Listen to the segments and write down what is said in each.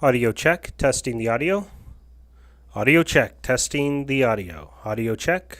Audio check, testing the audio. Audio check, testing the audio. Audio check.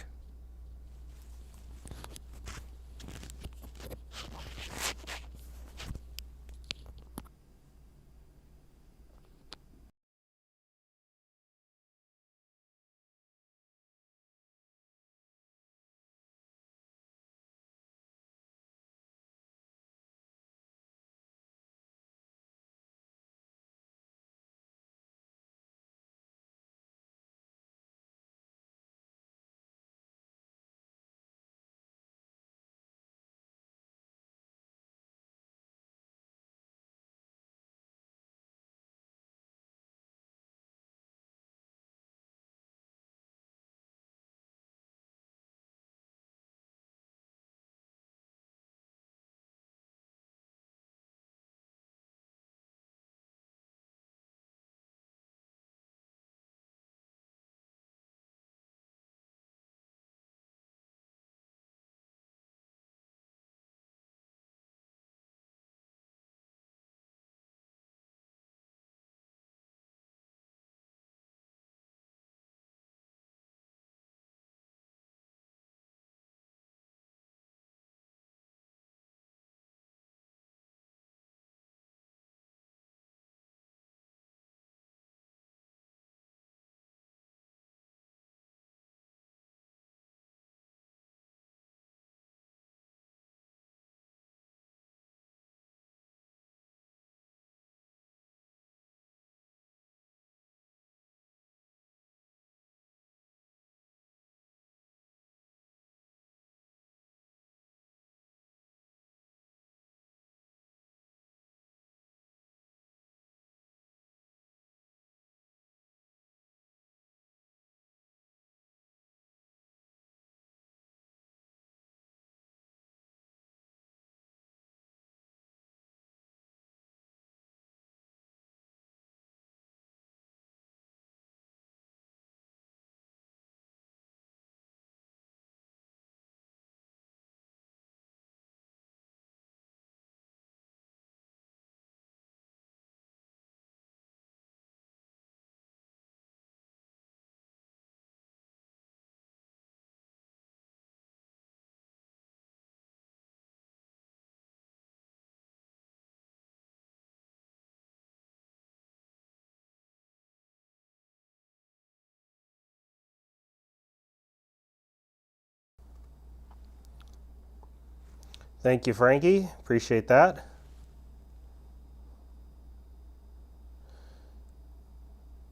Thank you, Frankie. Appreciate that.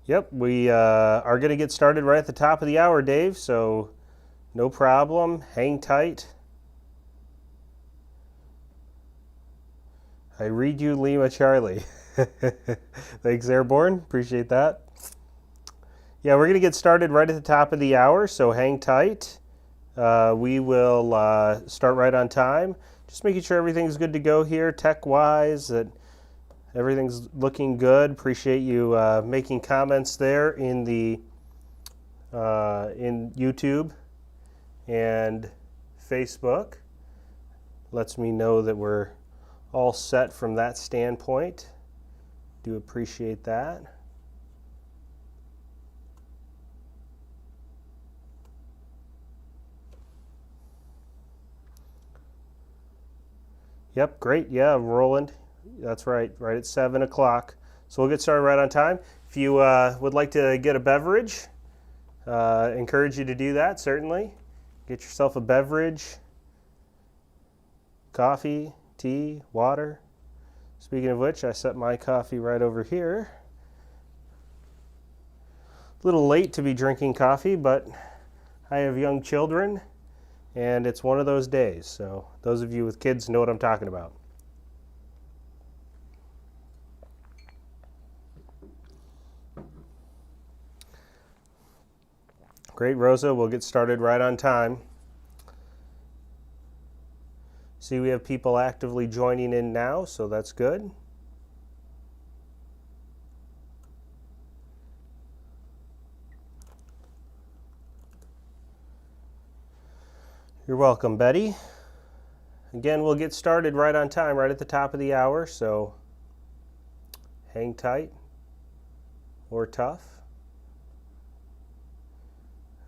Yep, we are going to get started right at the top of the hour, Dave, so no problem. Hang tight. I read you, Lima Charlie. Thanks, Airborne. Appreciate that. Yeah, we're going to get started right at the top of the hour, so hang tight. We will start right on time. Just making sure everything's good to go here, tech-wise, that everything's looking good. Appreciate you making comments there in the in YouTube and Facebook. Lets me know that we're all set from that standpoint. Do appreciate that. Yep, great. Yeah, Roland. That's right at 7 o'clock. So we'll get started right on time. If you would like to get a beverage, encourage you to do that, certainly. Get yourself a beverage, coffee, tea, water. Speaking of which, I set my coffee right over here. A little late to be drinking coffee, but I have young children, and it's one of those days. So those of you with kids know what I'm talking about. Great, Rosa. We'll get started right on time. See, we have people actively joining in now, so that's good. You're welcome, Betty. Again, we'll get started right on time, right at the top of the hour, so hang tight. or tough.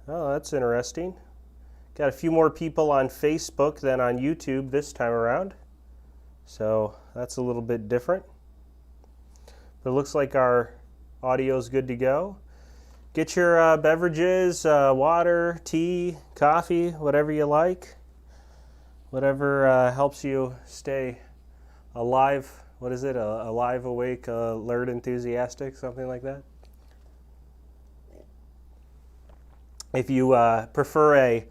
Oh, that's interesting. Got a few more people on Facebook than on YouTube this time around. So that's a little bit different. But it looks like our audio is good to go. Get your beverages, water, tea, coffee, whatever you like. Whatever helps you stay alive. What is it? Alive, awake, alert, enthusiastic, something like that. If you prefer a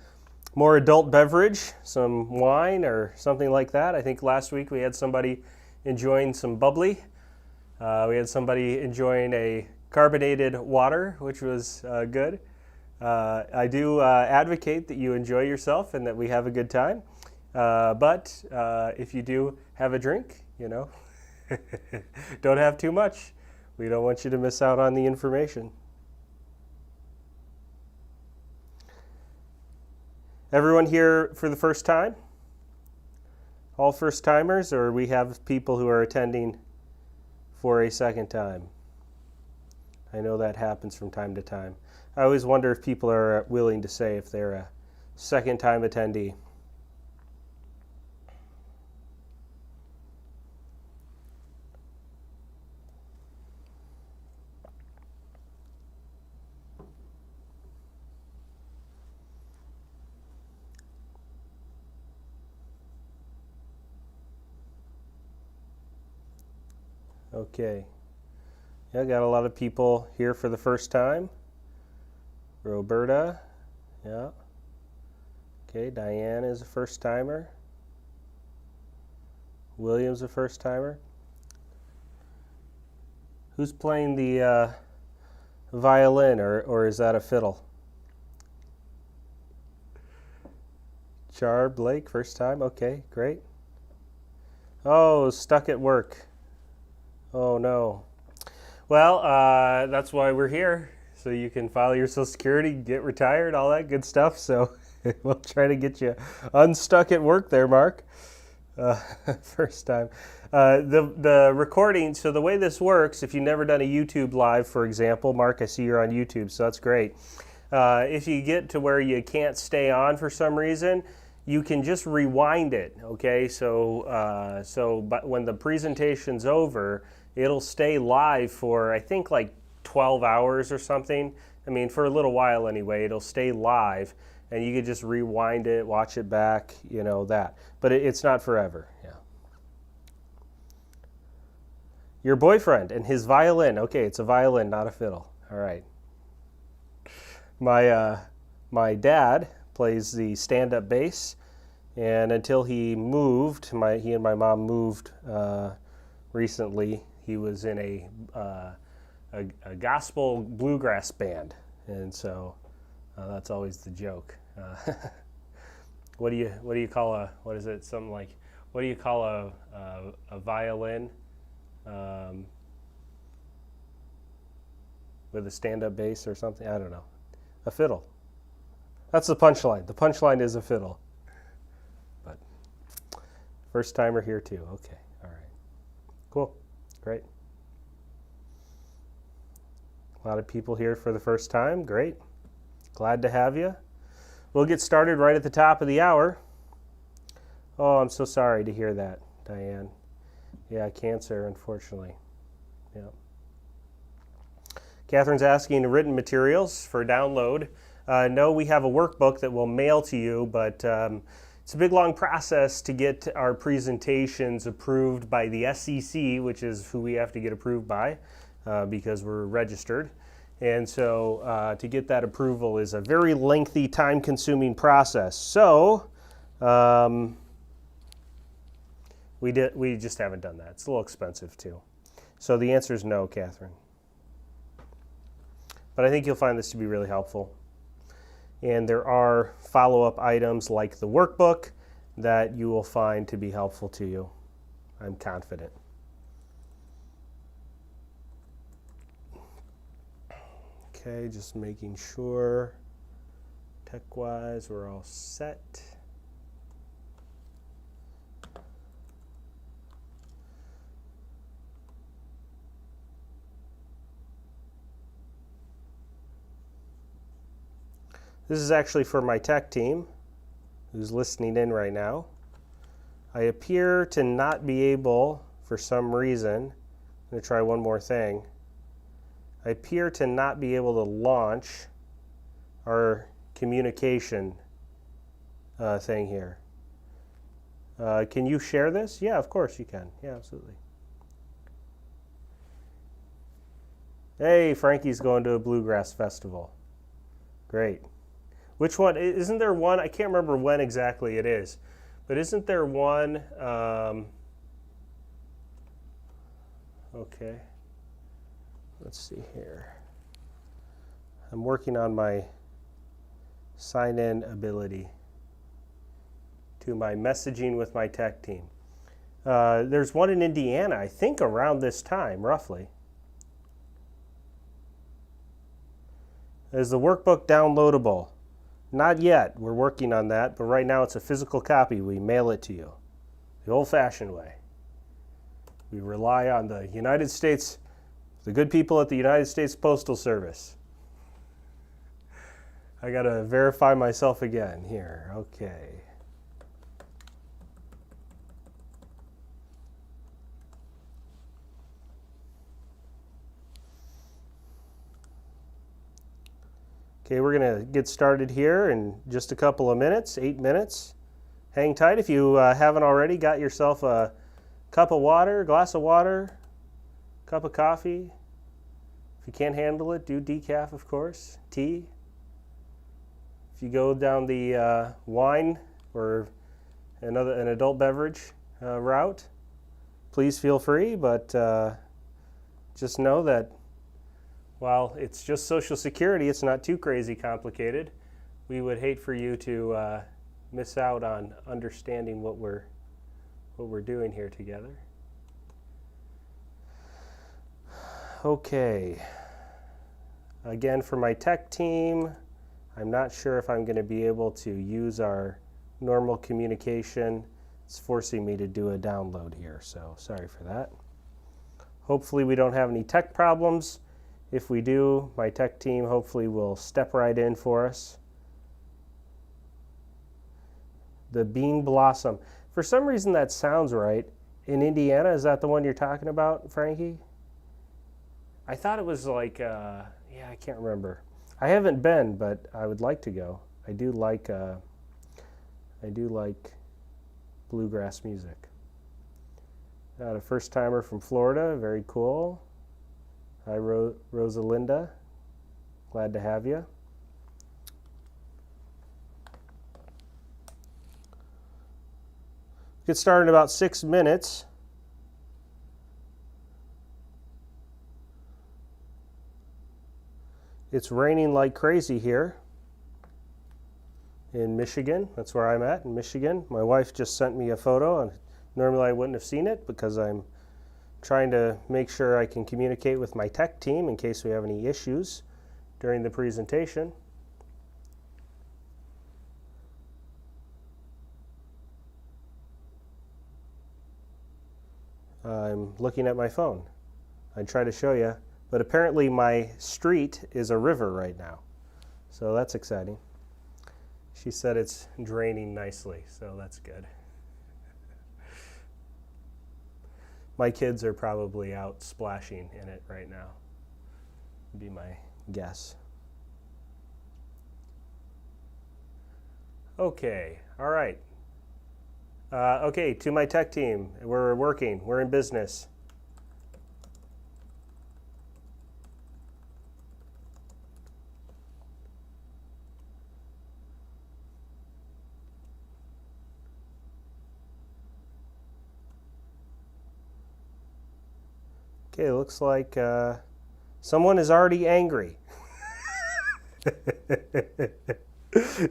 more adult beverage, some wine or something like that. I think last week we had somebody enjoying some bubbly. We had somebody enjoying a carbonated water, which was good. I do advocate that you enjoy yourself and that we have a good time. But if you do have a drink, don't have too much. We don't want you to miss out on the information. Everyone here for the first time? All first timers, or we have people who are attending for a second time? I know that happens from time to time. I always wonder if people are willing to say if they're a second time attendee. Okay. Yeah, got a lot of people here for the first time. Roberta, yeah. Okay, Diane is a first timer. William's a first timer. Who's playing the violin, or is that a fiddle? Char Blake, first time. Okay, great. Oh, stuck at work. Oh no. Well, that's why we're here, so you can file your Social Security, get retired, all that good stuff. So we'll try to get you unstuck at work there, Mark. First time. The recording, so the way this works, if you've never done a YouTube live, for example, Mark, I see you're on YouTube, so that's great. If you get to where you can't stay on for some reason, you can just rewind it, okay? But when the presentation's over, it'll stay live for, I think, like 12 hours or something. I mean, for a little while anyway, it'll stay live, and you could just rewind it, watch it back, that. But it's not forever, yeah. Your boyfriend and his violin. Okay, it's a violin, not a fiddle. All right. My dad plays the stand-up bass, and until he moved, he and my mom moved recently. He was in a gospel bluegrass band, and so that's always the joke. What do you call a, what is it? Something like, what do you call a violin with a stand-up bass or something? I don't know. A fiddle. That's the punchline. The punchline is a fiddle. But first timer here too. Okay. All right. Cool. Great. A lot of people here for the first time. Great. Glad to have you. We'll get started right at the top of the hour. Oh, I'm so sorry to hear that, Diane. Yeah, cancer, unfortunately. Yeah. Catherine's asking written materials for download. No, we have a workbook that we'll mail to you, but it's a big, long process to get our presentations approved by the SEC, which is who we have to get approved by because we're registered. And so to get that approval is a very lengthy, time-consuming process. So we just haven't done that. It's a little expensive, too. So the answer is no, Catherine. But I think you'll find this to be really helpful. And there are follow-up items like the workbook that you will find to be helpful to you. I'm confident. Okay, just making sure tech-wise we're all set. This is actually for my tech team who's listening in right now. I appear to not be able, for some reason, I'm going to try one more thing. I appear to not be able to launch our communication thing here. Can you share this? Yeah, of course you can. Yeah, absolutely. Hey, Frankie's going to a bluegrass festival. Great. Which one? Isn't there one? I can't remember when exactly it is, but isn't there one? Okay. Let's see here. I'm working on my sign-in ability to my messaging with my tech team. There's one in Indiana, I think around this time, roughly. Is the workbook downloadable? Not yet. We're working on that, but right now it's a physical copy. We mail it to you the old-fashioned way. We rely on the United States, the good people at the United States Postal Service. I got to verify myself again here. Okay. Okay, we're going to get started here in just a couple of minutes, 8 minutes. Hang tight. If you haven't already, got yourself a cup of water, glass of water, cup of coffee. If you can't handle it, do decaf, of course. Tea. If you go down the wine or an adult beverage route, please feel free, but just know that while it's just Social Security, it's not too crazy complicated. We would hate for you to miss out on understanding what we're doing here together. Okay. Again, for my tech team, I'm not sure if I'm going to be able to use our normal communication. It's forcing me to do a download here, so sorry for that. Hopefully we don't have any tech problems. If we do, my tech team hopefully will step right in for us. The bean blossom. For some reason that sounds right. In Indiana, is that the one you're talking about, Frankie? I thought it was like, yeah, I can't remember. I haven't been, but I would like to go. I do like bluegrass music. Got a first timer from Florida, very cool. Hi, Rosalinda. Glad to have you. Get started in about 6 minutes. It's raining like crazy here in Michigan. That's where I'm at, in Michigan. My wife just sent me a photo, and normally I wouldn't have seen it because I'm trying to make sure I can communicate with my tech team in case we have any issues during the presentation. I'm looking at my phone. I try to show you, but apparently my street is a river right now, so that's exciting. She said it's draining nicely, so that's good. My kids are probably out splashing in it right now, would be my guess. Okay, all right. Okay, to my tech team, we're working, we're in business. Okay, looks like someone is already angry.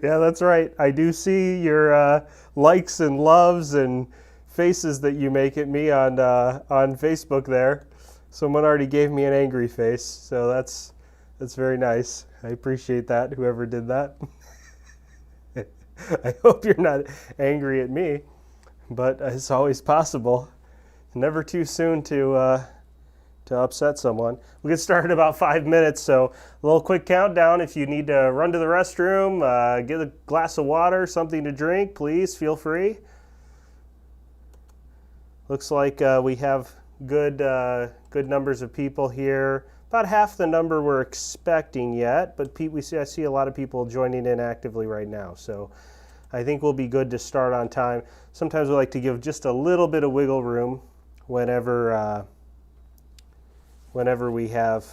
Yeah, that's right. I do see your likes and loves and faces that you make at me on Facebook there. Someone already gave me an angry face, so that's very nice. I appreciate that, whoever did that. I hope you're not angry at me, but it's always possible. Never too soon to to upset someone. We get started in about 5 minutes, so a little quick countdown. If you need to run to the restroom, get a glass of water, something to drink, please feel free. Looks like we have good numbers of people here. About half the number we're expecting yet, but I see a lot of people joining in actively right now, so I think we'll be good to start on time. Sometimes we like to give just a little bit of wiggle room whenever we have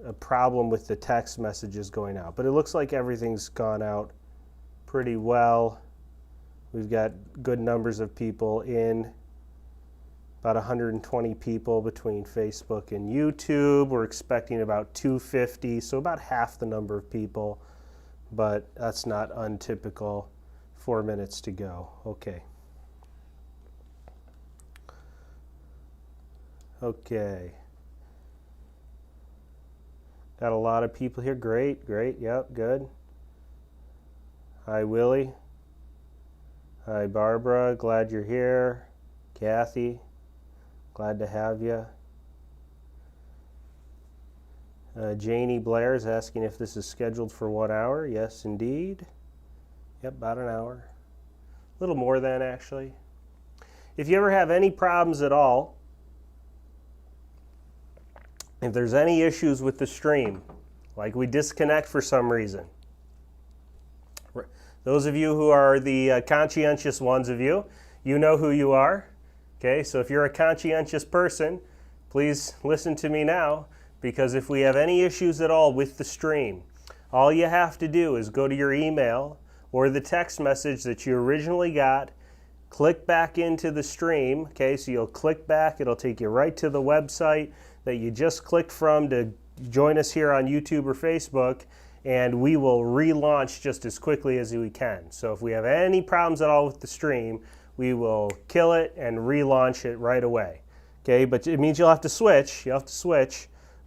a problem with the text messages going out. But it looks like everything's gone out pretty well. We've got good numbers of people in, about 120 people between Facebook and YouTube. We're expecting about 250, so about half the number of people, but that's not untypical. 4 minutes to go. Okay. Okay. Got a lot of people here. Great, great. Yep, good. Hi, Willie. Hi, Barbara. Glad you're here. Kathy, glad to have you. Janie Blair is asking if this is scheduled for 1 hour. Yes, indeed. Yep, about an hour. A little more than, actually. If you ever have any problems at all, if there's any issues with the stream, like we disconnect for some reason, those of you who are the conscientious ones of you, you know who you are. Okay, so if you're a conscientious person, please listen to me now, because if we have any issues at all with the stream, all you have to do is go to your email or the text message that you originally got, click back into the stream. Okay, so you'll click back, it'll take you right to the website that you just clicked from to join us here on YouTube or Facebook, and we will relaunch just as quickly as we can. So if we have any problems at all with the stream, we will kill it and relaunch it right away. Okay, but it means you'll have to switch.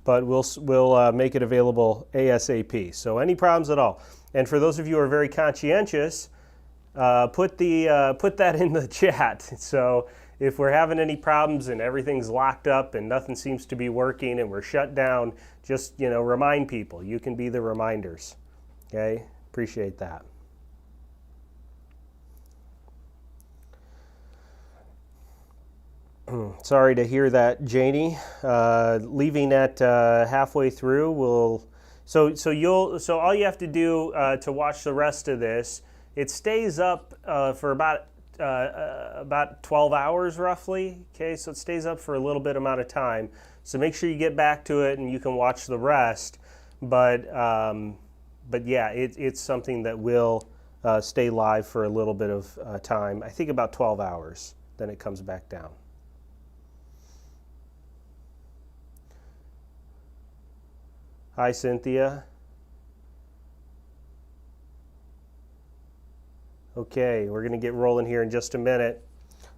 But we'll make it available ASAP. So any problems at all. And for those of you who are very conscientious, put that in the chat. So if we're having any problems and everything's locked up and nothing seems to be working and we're shut down, just remind people. You can be the reminders. Okay, appreciate that. Sorry to hear that, Janie. Leaving at halfway through, so all you have to do to watch the rest of this, it stays up for about 12 hours roughly. Okay, so it stays up for a little bit amount of time. So make sure you get back to it and you can watch the rest. But yeah, it's something that will stay live for a little bit of time. I think about 12 hours. Then it comes back down. Hi, Cynthia. Okay, we're going to get rolling here in just a minute.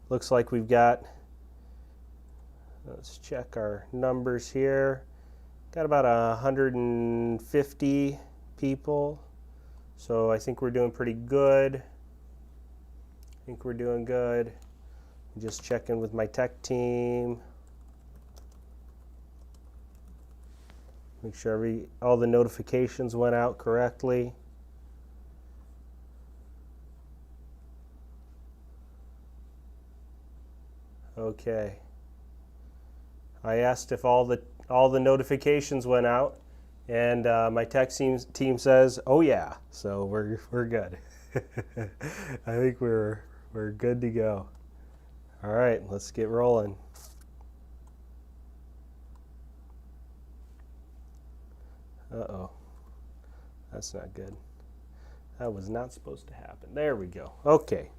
Looks like we've got, let's check our numbers here. Got about 150 people. So I think we're doing pretty good. Just checking with my tech team. Make sure all the notifications went out correctly. Okay. I asked if all the notifications went out, and my tech team says, "Oh yeah." So we're good. I think we're good to go. All right, let's get rolling. Uh-oh, that's not good. That was not supposed to happen. There we go. Okay.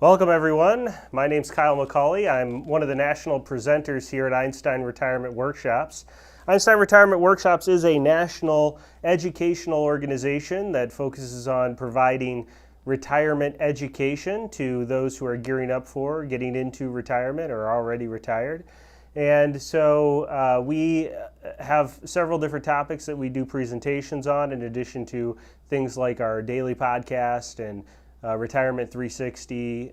Welcome, everyone. My name's Kyle McCauley. I'm one of the national presenters here at Einstein Retirement Workshops. Einstein Retirement Workshops is a national educational organization that focuses on providing retirement education to those who are gearing up for getting into retirement or already retired. And so we have several different topics that we do presentations on, in addition to things like our daily podcast and Retirement 360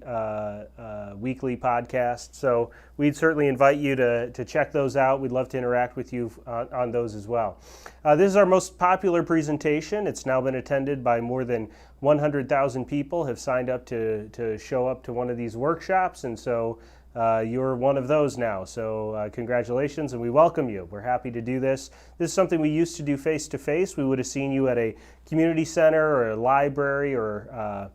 weekly podcast. So we'd certainly invite you to check those out. We'd love to interact with you on those as well. This is our most popular presentation. It's now been attended by more than 100,000 people have signed up to show up to one of these workshops, and so you're one of those now. So congratulations, and we welcome you. We're happy to do this. This is something we used to do face-to-face. We would have seen you at a community center or a library or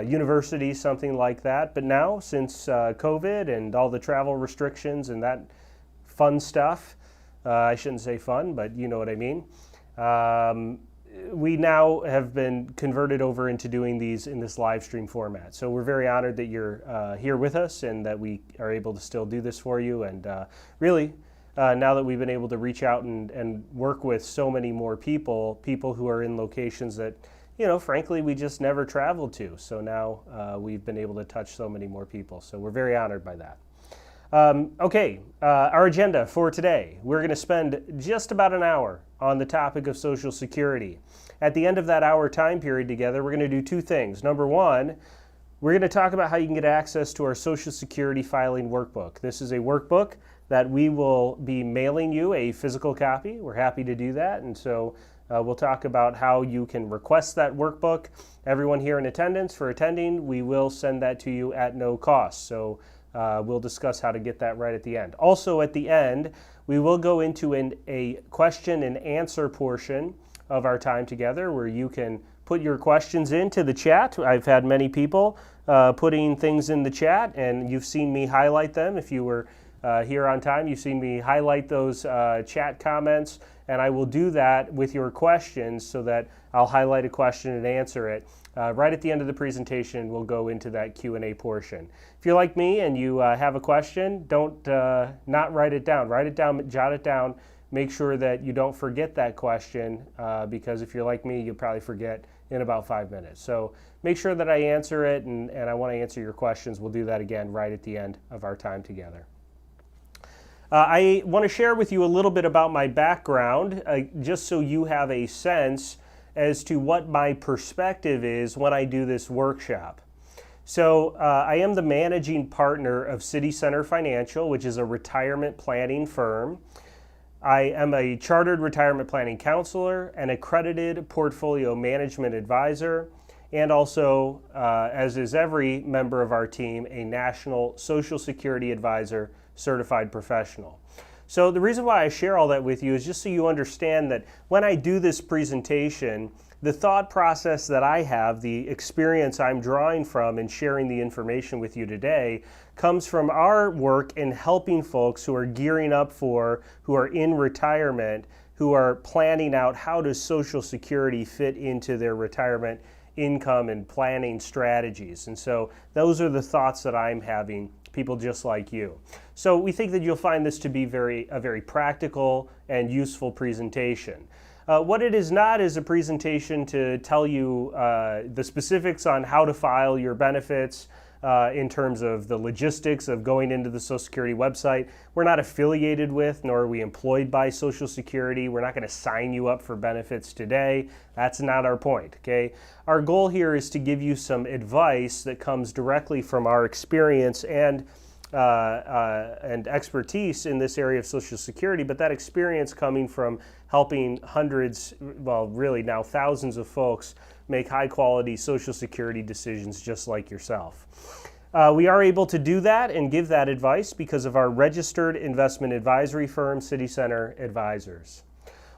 university, something like that. But now, since COVID and all the travel restrictions and that fun stuff, I shouldn't say fun, but you know what I mean, we now have been converted over into doing these in this live stream format. So we're very honored that you're here with us and that we are able to still do this for you. And really, now that we've been able to reach out and work with so many more people who are in locations that, you know, frankly, we just never traveled to. So now we've been able to touch so many more people. So we're very honored by that. Our agenda for today, we're going to spend just about an hour on the topic of Social Security. At the end of that hour time period together, we're going to do two things. Number one, we're going to talk about how you can get access to our Social Security filing workbook. This is a workbook that we will be mailing you a physical copy. We're happy to do that, and so we'll talk about how you can request that workbook. Everyone here in attendance for attending, we will send that to you at no cost. So we'll discuss how to get that right at the end. Also at the end, we will go into a question and answer portion of our time together where you can put your questions into the chat. I've had many people putting things in the chat, and you've seen me highlight them. If you were here on time, you've seen me highlight those chat comments, and I will do that with your questions so that I'll highlight a question and answer it. Right at the end of the presentation, we'll go into that Q&A portion. If you're like me and you have a question, don't not write it down. Write it down, jot it down. Make sure that you don't forget that question because if you're like me, you'll probably forget in about 5 minutes. So make sure that I answer it, and I want to answer your questions. We'll do that again right at the end of our time together. I want to share with you a little bit about my background, just so you have a sense as to what my perspective is when I do this workshop. So I am the managing partner of City Center Financial, which is a retirement planning firm. I am a chartered retirement planning counselor, an accredited portfolio management advisor, and also, as is every member of our team, a national Social Security advisor certified professional. So the reason why I share all that with you is just so you understand that when I do this presentation, the thought process that I have, the experience I'm drawing from and sharing the information with you today comes from our work in helping folks who are gearing up for, who are in retirement, who are planning out how does Social Security fit into their retirement income and planning strategies. And so those are the thoughts that I'm having, people just like you. So we think that you'll find this to be a very practical and useful presentation. What it is not is a presentation to tell you the specifics on how to file your benefits in terms of the logistics of going into the Social Security website. We're not affiliated with, nor are we employed by Social Security. We're not going to sign you up for benefits today. That's not our point, okay? Our goal here is to give you some advice that comes directly from our experience and expertise in this area of Social Security, but that experience coming from helping hundreds, well, really now thousands of folks make high-quality Social Security decisions just like yourself. We are able to do that and give that advice because of our registered investment advisory firm, City Center Advisors.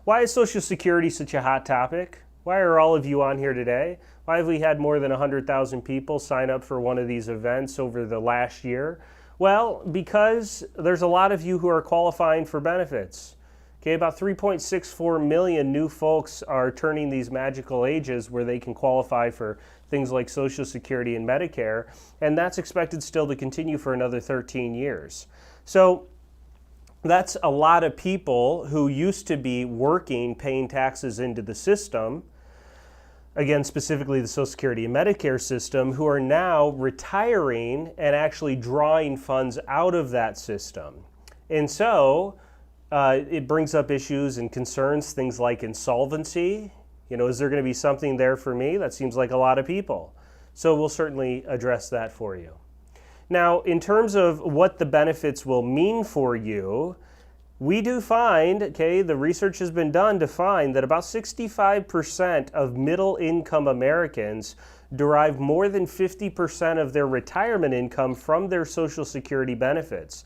Why is Social Security such a hot topic? Why are all of you on here today? Why have we had more than 100,000 people sign up for one of these events over the last year? Well, because there's a lot of you who are qualifying for benefits. Okay, about 3.64 million new folks are turning these magical ages where they can qualify for things like Social Security and Medicare, and that's expected still to continue for another 13 years. So that's a lot of people who used to be working, paying taxes into the system, again, specifically the Social Security and Medicare system, who are now retiring and actually drawing funds out of that system. And so it brings up issues and concerns, things like insolvency. You know, is there going to be something there for me? That seems like a lot of people. So we'll certainly address that for you. Now, in terms of what the benefits will mean for you, we do find, okay, the research has been done to find that about 65% of middle-income Americans derive more than 50% of their retirement income from their Social Security benefits.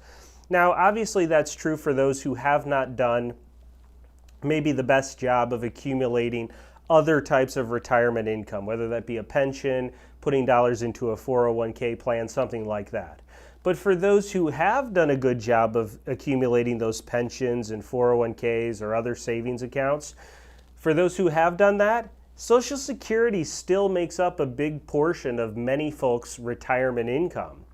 Now, obviously that's true for those who have not done maybe the best job of accumulating other types of retirement income, whether that be a pension, putting dollars into a 401k plan, something like that. But for those who have done a good job of accumulating those pensions and 401ks or other savings accounts, for those who have done that, Social Security still makes up a big portion of many folks' retirement income.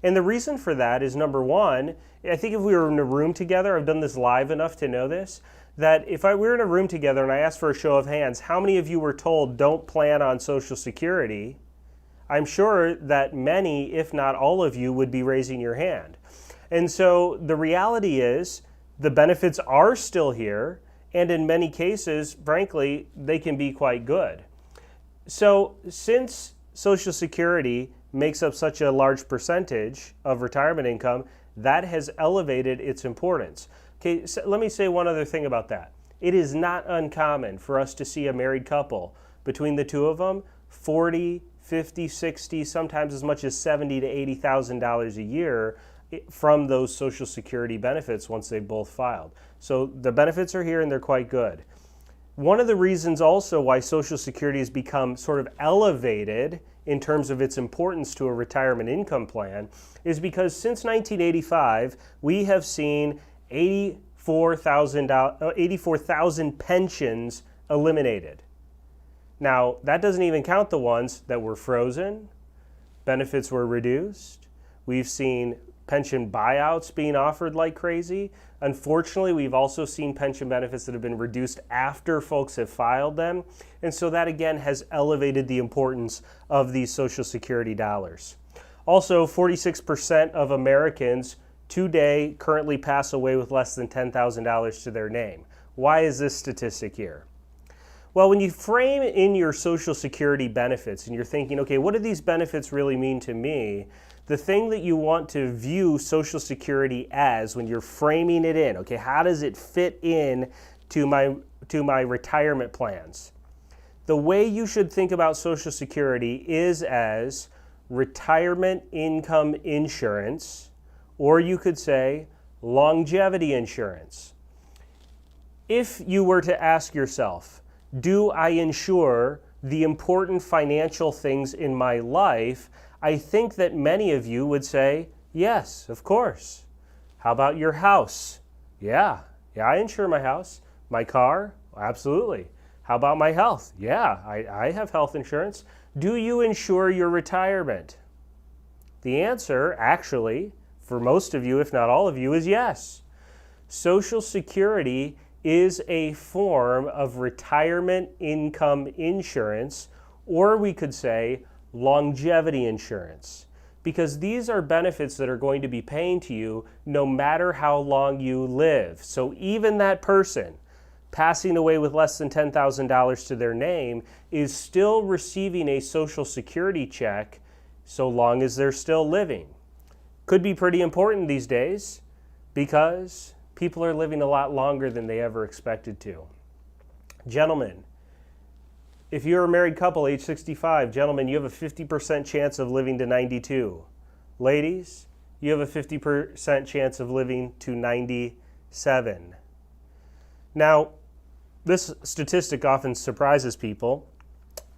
And the reason for that is, number one, I think if we were in a room together, I've done this live enough to know this, that if we were in a room together and I asked for a show of hands, how many of you were told don't plan on Social Security? I'm sure that many, if not all of you, would be raising your hand. And so the reality is the benefits are still here, and in many cases, frankly, they can be quite good. So since Social Security makes up such a large percentage of retirement income, that has elevated its importance. Okay, so let me say one other thing about that. It is not uncommon for us to see a married couple, between the two of them, 40, 50, 60, sometimes as much as $70,000 to $80,000 a year from those Social Security benefits once they've both filed. So the benefits are here and they're quite good. One of the reasons also why Social Security has become sort of elevated in terms of its importance to a retirement income plan is because since 1985, we have seen 84,000 pensions eliminated. Now, that doesn't even count the ones that were frozen, benefits were reduced. We've seen pension buyouts being offered like crazy. Unfortunately, we've also seen pension benefits that have been reduced after folks have filed them. And so that again has elevated the importance of these Social Security dollars. Also, 46% of Americans today currently pass away with less than $10,000 to their name. Why is this statistic here? Well, when you frame in your Social Security benefits and you're thinking, okay, what do these benefits really mean to me? The thing that you want to view Social Security as when you're framing it in, okay, how does it fit in to my retirement plans? The way you should think about Social Security is as retirement income insurance, or you could say longevity insurance. If you were to ask yourself, do I insure the important financial things in my life? I think that many of you would say, yes, of course. How about your house? Yeah, I insure my house. My car? Absolutely. How about my health? Yeah, I have health insurance. Do you insure your retirement? The answer, actually, for most of you, if not all of you, is yes. Social Security is a form of retirement income insurance, or we could say longevity insurance, because these are benefits that are going to be paying to you no matter how long you live. So even that person passing away with less than $10,000 to their name is still receiving a Social Security check so long as they're still living. Could be pretty important these days because people are living a lot longer than they ever expected to. Gentlemen, if you're a married couple age 65, gentlemen, you have a 50% chance of living to 92. Ladies, you have a 50% chance of living to 97. Now, this statistic often surprises people,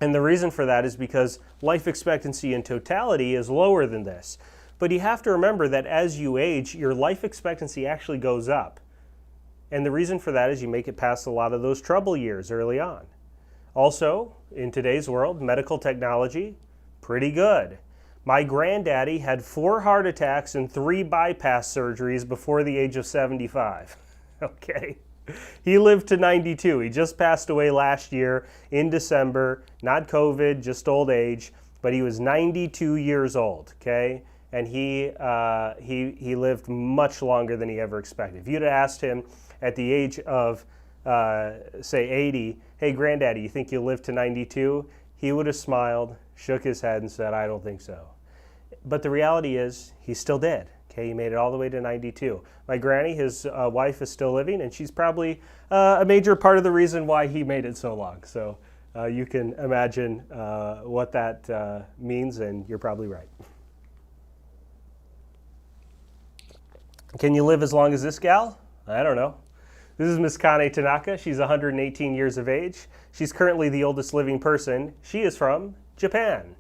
and the reason for that is because life expectancy in totality is lower than this. But you have to remember that as you age, your life expectancy actually goes up. And the reason for that is you make it past a lot of those trouble years early on. Also, in today's world, medical technology, pretty good. My granddaddy had 4 heart attacks and 3 bypass surgeries before the age of 75. Okay. He lived to 92. He just passed away last year in December. Not COVID, just old age. But he was 92 years old, okay? And he lived much longer than he ever expected. If you'd have asked him at the age of, say, 80, hey, granddaddy, you think you'll live to 92? he would have smiled, shook his head, and said, I don't think so. But the reality is, he still did. Okay, he made it all the way to 92. My granny, his wife, is still living, and she's probably a major part of the reason why he made it so long. So you can imagine what that means, and you're probably right. Can you live as long as this gal? I don't know. This is McCauley Tanaka. She's 118 years of age. She's currently the oldest living person. She is from Japan.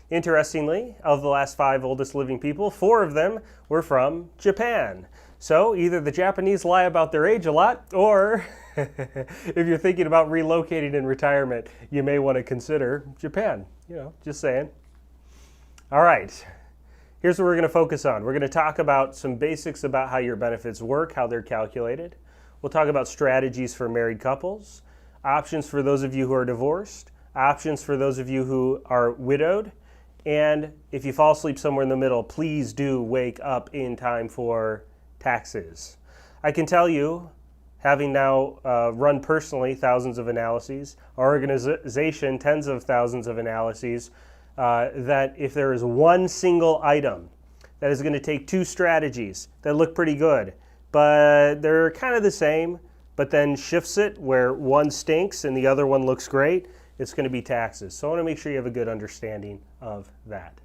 Interestingly, of the last 5 oldest living people, 4 of them were from Japan. So either the Japanese lie about their age a lot, or if you're thinking about relocating in retirement, you may want to consider Japan. You know, just saying. All right. Here's what we're going to focus on. We're going to talk about some basics about how your benefits work, how they're calculated. We'll talk about strategies for married couples, options for those of you who are divorced, options for those of you who are widowed, and if you fall asleep somewhere in the middle, please do wake up in time for taxes. I can tell you, having now run personally thousands of analyses, our organization tens of thousands of analyses, that if there is one single item that is going to take 2 strategies that look pretty good, but they're kind of the same, but then shifts it where one stinks and the other one looks great, it's going to be taxes. So I want to make sure you have a good understanding of that.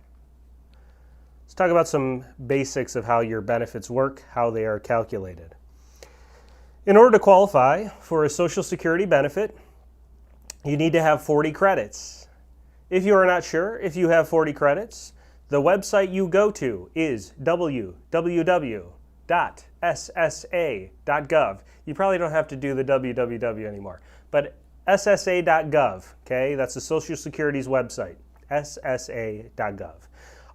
Let's talk about some basics of how your benefits work, how they are calculated. In order to qualify for a Social Security benefit, you need to have 40 credits. If you are not sure if you have 40 credits, the website you go to is www.ssa.gov. You probably don't have to do the www anymore, but ssa.gov, okay? That's the Social Security's website, ssa.gov.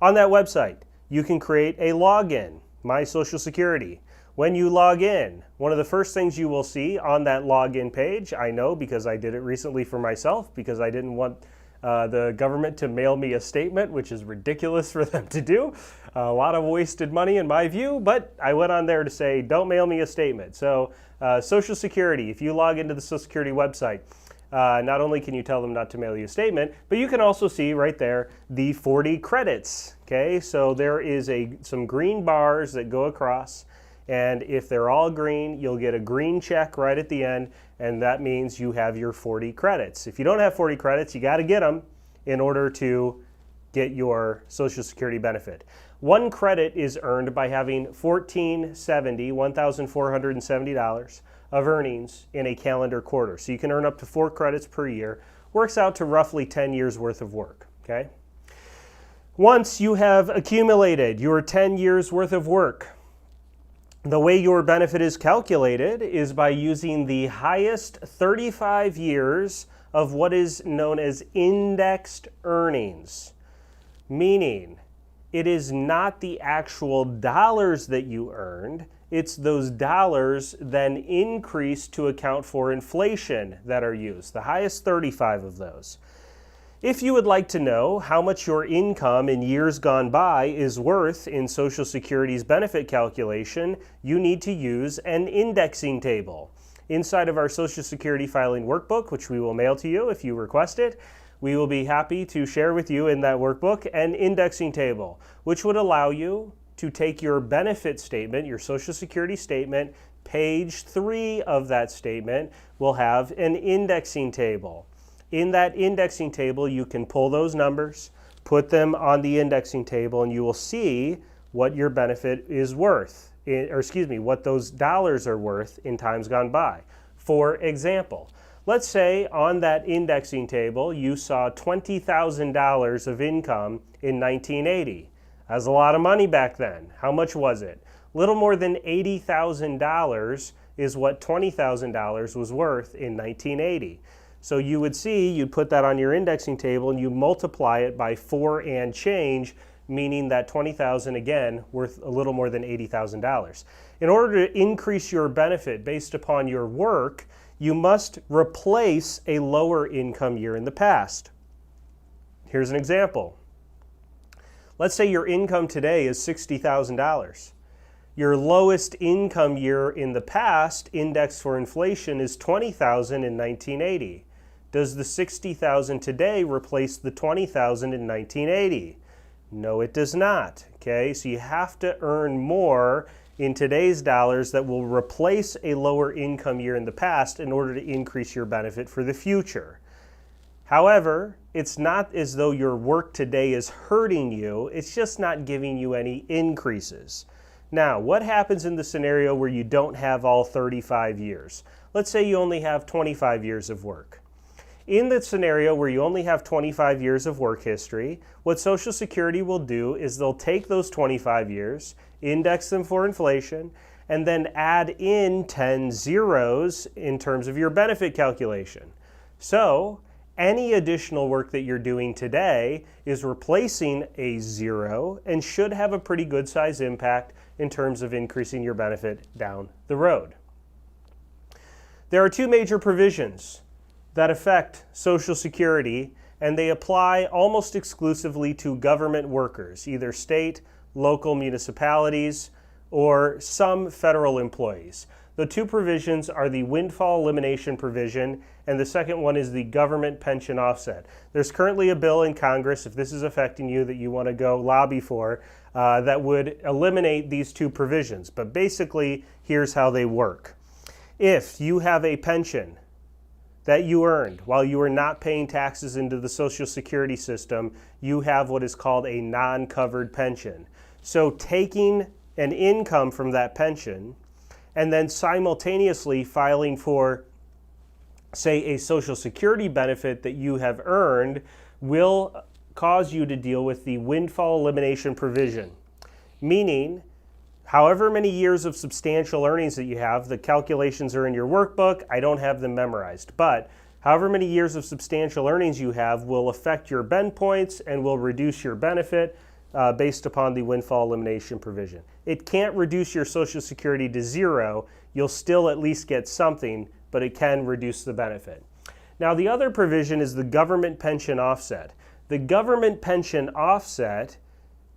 On that website, you can create a login, My Social Security. When you log in, one of the first things you will see on that login page, I know because I did it recently for myself, because I didn't want the government to mail me a statement, which is ridiculous for them to do. A lot of wasted money in my view, but I went on there to say, don't mail me a statement. So Social Security, if you log into the Social Security website, not only can you tell them not to mail you a statement, but you can also see right there the 40 credits. Okay, so there is some green bars that go across, and if they're all green, you'll get a green check right at the end, and that means you have your 40 credits. If you don't have 40 credits, you got to get them in order to get your Social Security benefit. 1 credit is earned by having $1,470 of earnings in a calendar quarter. So you can earn up to 4 credits per year. Works out to roughly 10 years worth of work, okay? Once you have accumulated your 10 years worth of work, the way your benefit is calculated is by using the highest 35 years of what is known as indexed earnings, meaning it is not the actual dollars that you earned, it's those dollars then increased to account for inflation that are used, the highest 35 of those. If you would like to know how much your income in years gone by is worth in Social Security's benefit calculation, you need to use an indexing table. Inside of our Social Security filing workbook, which we will mail to you if you request it, we will be happy to share with you in that workbook an indexing table, which would allow you to take your benefit statement, your Social Security statement, page 3 of that statement will have an indexing table. In that indexing table, you can pull those numbers, put them on the indexing table, and you will see what your benefit is worth, what those dollars are worth in times gone by. For example, let's say on that indexing table, you saw $20,000 of income in 1980. That's a lot of money back then. How much was it? Little more than $80,000 is what $20,000 was worth in 1980. So you would see, you'd put that on your indexing table and you multiply it by 4 and change, meaning that $20,000 again worth a little more than $80,000. In order to increase your benefit based upon your work, you must replace a lower income year in the past. Here's an example. Let's say your income today is $60,000. Your lowest income year in the past, indexed for inflation, is $20,000 in 1980. Does the $60,000 today replace the $20,000 in 1980? No, it does not. Okay, so you have to earn more in today's dollars that will replace a lower income year in the past in order to increase your benefit for the future. However, it's not as though your work today is hurting you, it's just not giving you any increases. Now, what happens in the scenario where you don't have all 35 years? Let's say you only have 25 years of work. In the scenario where you only have 25 years of work history, what Social Security will do is they'll take those 25 years, index them for inflation, and then add in 10 zeros in terms of your benefit calculation. So, any additional work that you're doing today is replacing a zero and should have a pretty good size impact in terms of increasing your benefit down the road. There are two major provisions that affect Social Security, and they apply almost exclusively to government workers, either state, local municipalities, or some federal employees. The two provisions are the windfall elimination provision, and the second one is the government pension offset. There's currently a bill in Congress, if this is affecting you, that you want to go lobby for, that would eliminate these two provisions. But basically, here's how they work. If you have a pension that you earned while you were not paying taxes into the Social Security system, you have what is called a non-covered pension. So taking an income from that pension and then simultaneously filing for, say, a Social Security benefit that you have earned will cause you to deal with the windfall elimination provision, meaning however many years of substantial earnings that you have, the calculations are in your workbook, I don't have them memorized, but however many years of substantial earnings you have will affect your bend points and will reduce your benefit based upon the windfall elimination provision. It can't reduce your Social Security to zero, you'll still at least get something, but it can reduce the benefit. Now the other provision is the government pension offset. The government pension offset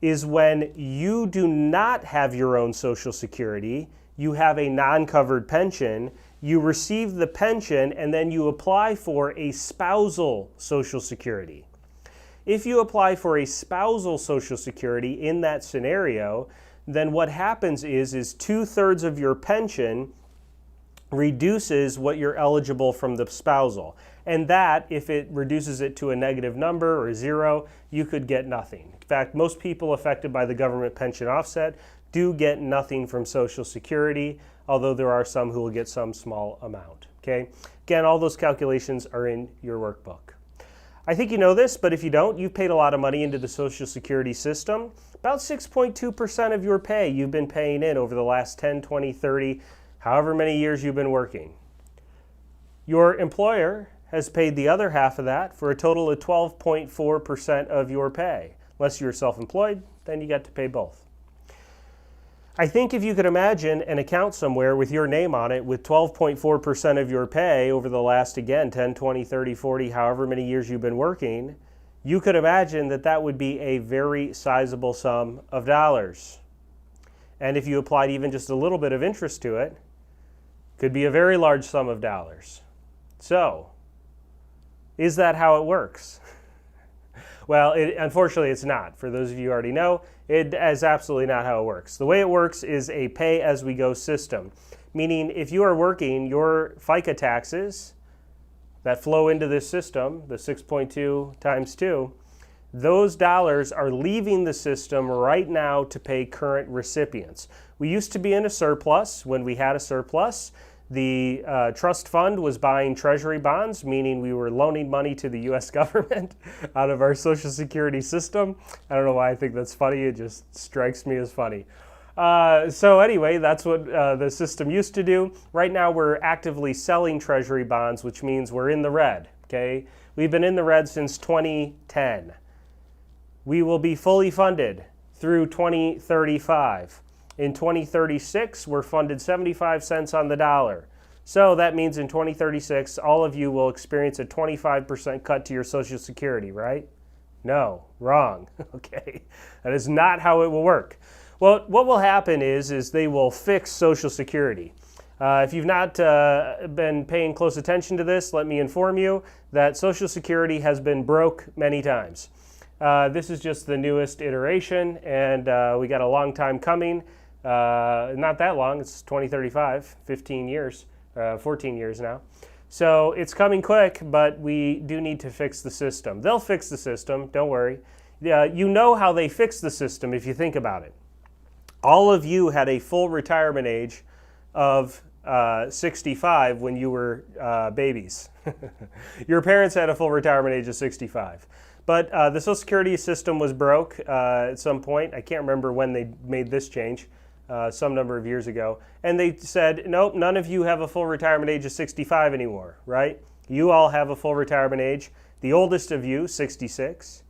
is when you do not have your own Social Security, you have a non-covered pension, you receive the pension, and then you apply for a spousal Social Security. If you apply for a spousal Social Security in that scenario, then what happens is 2/3 of your pension reduces what you're eligible from the spousal. And that, if it reduces it to a negative number or zero, you could get nothing. In fact, most people affected by the government pension offset do get nothing from Social Security, although there are some who will get some small amount. Okay? Again, all those calculations are in your workbook. I think you know this, but if you don't, you've paid a lot of money into the Social Security system. About 6.2% of your pay you've been paying in over the last 10, 20, 30, however many years you've been working. Your employer has paid the other half of that for a total of 12.4% of your pay. Unless you're self-employed, then you got to pay both. I think if you could imagine an account somewhere with your name on it with 12.4% of your pay over the last, again, 10, 20, 30, 40, however many years you've been working, you could imagine that that would be a very sizable sum of dollars. And if you applied even just a little bit of interest to it, could be a very large sum of dollars. So, is that how it works? Well, unfortunately, it's not. For those of you who already know, it is absolutely not how it works. The way it works is a pay-as-we-go system, meaning if you are working, your FICA taxes that flow into this system, the 6.2 times 2, those dollars are leaving the system right now to pay current recipients. We used to be in a surplus. When we had a surplus, the trust fund was buying treasury bonds, meaning we were loaning money to the U.S. government out of our Social Security system. I don't know why I think that's funny. It just strikes me as funny. So anyway, that's what the system used to do. Right now, we're actively selling treasury bonds, which means we're in the red. Okay, we've been in the red since 2010. We will be fully funded through 2035. In 2036, we're funded 75 cents on the dollar. So that means in 2036, all of you will experience a 25% cut to your Social Security, right? No, wrong. Okay, that is not how it will work. Well, what will happen is they will fix Social Security. If you've not been paying close attention to this, let me inform you that Social Security has been broke many times. This is just the newest iteration, and we got a long time coming. Not that long, it's 2035, 15 years, 14 years now. So it's coming quick, but we do need to fix the system. They'll fix the system, don't worry. You know how they fix the system if you think about it. All of you had a full retirement age of 65 when you were babies. Your parents had a full retirement age of 65. But the Social Security system was broke at some point. I can't remember when they made this change, some number of years ago. And they said, nope, none of you have a full retirement age of 65 anymore, right? You all have a full retirement age. The oldest of you, 66.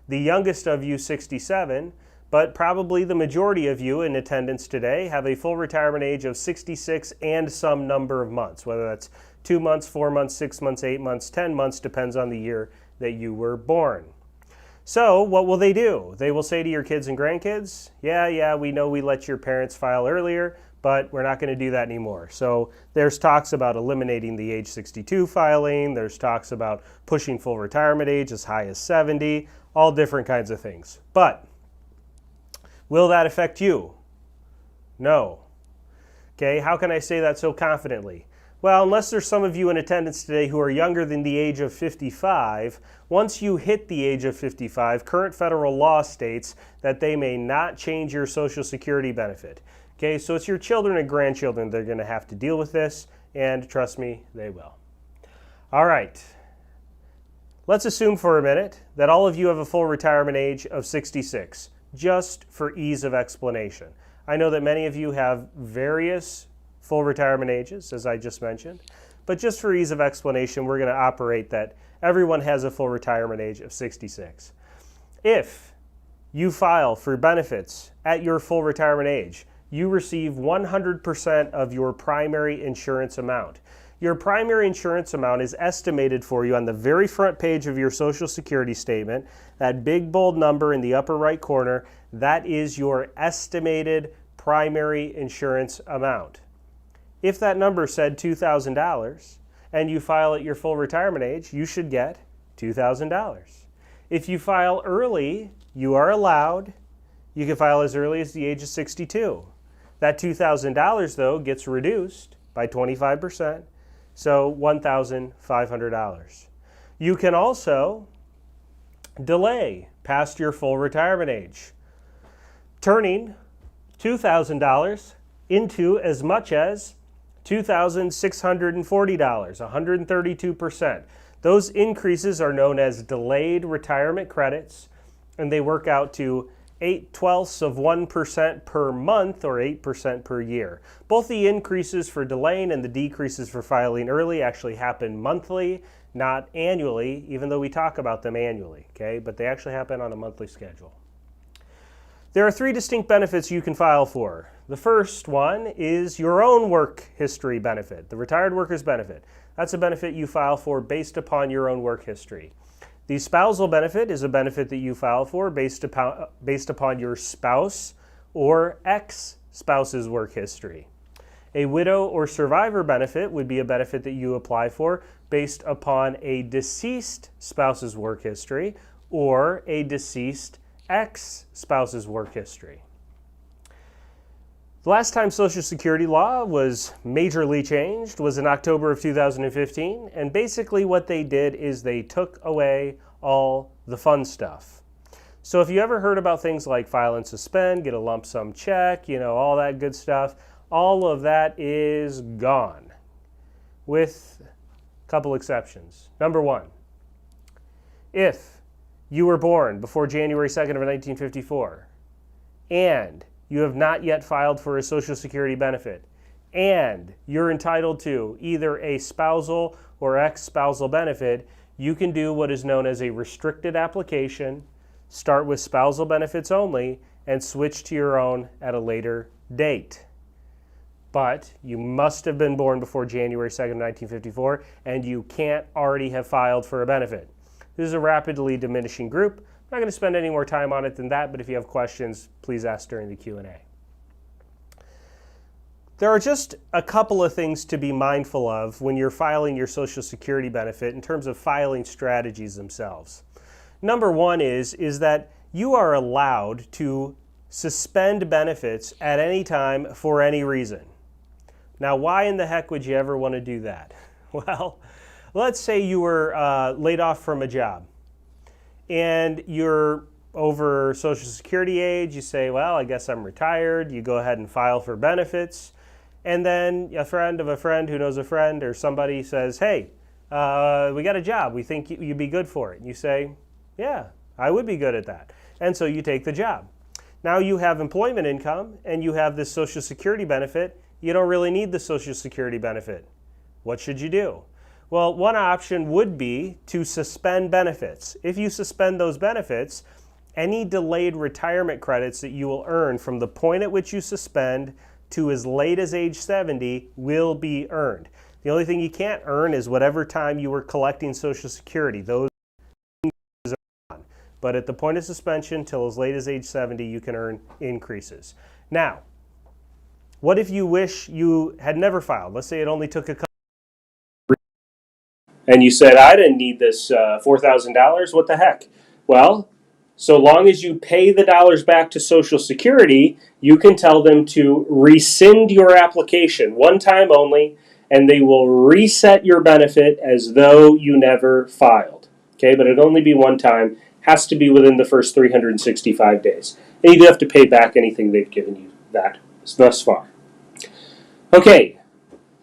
The youngest of you, 67. But probably the majority of you in attendance today have a full retirement age of 66 and some number of months, whether that's 2 months, 4 months, 6 months, 8 months, 10 months, depends on the year that you were born. So what will they do? They will say to your kids and grandkids, yeah, we know we let your parents file earlier, but we're not going to do that anymore. So there's talks about eliminating the age 62 filing. There's talks about pushing full retirement age as high as 70, all different kinds of things. But will that affect you? No. Okay, how can I say that so confidently? Well, unless there's some of you in attendance today who are younger than the age of 55, once you hit the age of 55, current federal law states that they may not change your Social Security benefit. Okay, so it's your children and grandchildren that are going to have to deal with this, and trust me, they will. All right. Let's assume for a minute that all of you have a full retirement age of 66, just for ease of explanation. I know that many of you have various full retirement ages, as I just mentioned, but just for ease of explanation, we're going to operate that everyone has a full retirement age of 66. If you file for benefits at your full retirement age, you receive 100% of your primary insurance amount. Your primary insurance amount is estimated for you on the very front page of your Social Security statement. That big bold number in the upper right corner, that is your estimated primary insurance amount. If that number said $2,000 and you file at your full retirement age, you should get $2,000. If you file early, you are allowed. You can file as early as the age of 62. That $2,000, though, gets reduced by 25%, so $1,500. You can also delay past your full retirement age, turning $2,000 into as much as $2,640, 132%. Those increases are known as delayed retirement credits, and they work out to 0.8% per month or 8% per year. Both the increases for delaying and the decreases for filing early actually happen monthly, not annually, even though we talk about them annually, okay? But they actually happen on a monthly schedule. There are 3 distinct benefits you can file for. The first one is your own work history benefit, the retired workers benefit. That's a benefit you file for based upon your own work history. The spousal benefit is a benefit that you file for based upon your spouse or ex-spouse's work history. A widow or survivor benefit would be a benefit that you apply for based upon a deceased spouse's work history or a deceased ex-spouse's work history. The last time Social Security law was majorly changed was in October of 2015, and basically what they did is they took away all the fun stuff. So if you ever heard about things like file and suspend, get a lump sum check, all that good stuff, all of that is gone, with a couple exceptions. Number 1, if you were born before January 2nd of 1954, and you have not yet filed for a Social Security benefit, and you're entitled to either a spousal or ex-spousal benefit, you can do what is known as a restricted application, start with spousal benefits only, and switch to your own at a later date. But you must have been born before January 2nd, 1954, and you can't already have filed for a benefit. This is a rapidly diminishing group. I'm not going to spend any more time on it than that, but if you have questions, please ask during the Q&A. There are just a couple of things to be mindful of when you're filing your Social Security benefit in terms of filing strategies themselves. Number one is that you are allowed to suspend benefits at any time for any reason. Now, why in the heck would you ever want to do that? Well, let's say you were laid off from a job and you're over Social Security age. You say, well, I guess I'm retired. You go ahead and file for benefits. And then a friend of a friend who knows a friend or somebody says, hey, we got a job. We think you'd be good for it. And you say, yeah, I would be good at that. And so you take the job. Now you have employment income and you have this Social Security benefit. You don't really need the Social Security benefit. What should you do? Well, one option would be to suspend benefits. If you suspend those benefits, any delayed retirement credits that you will earn from the point at which you suspend to as late as age 70 will be earned. The only thing you can't earn is whatever time you were collecting Social Security. Those are on. But at the point of suspension till as late as age 70, you can earn increases. Now, what if you wish you had never filed? Let's say it only took a couple and you said, I didn't need this $4,000. What the heck? Well, so long as you pay the dollars back to Social Security, you can tell them to rescind your application one time only, and they will reset your benefit as though you never filed. Okay, but it'll only be one time. Has to be within the first 365 days. And you do have to pay back anything they've given you that thus far. Okay,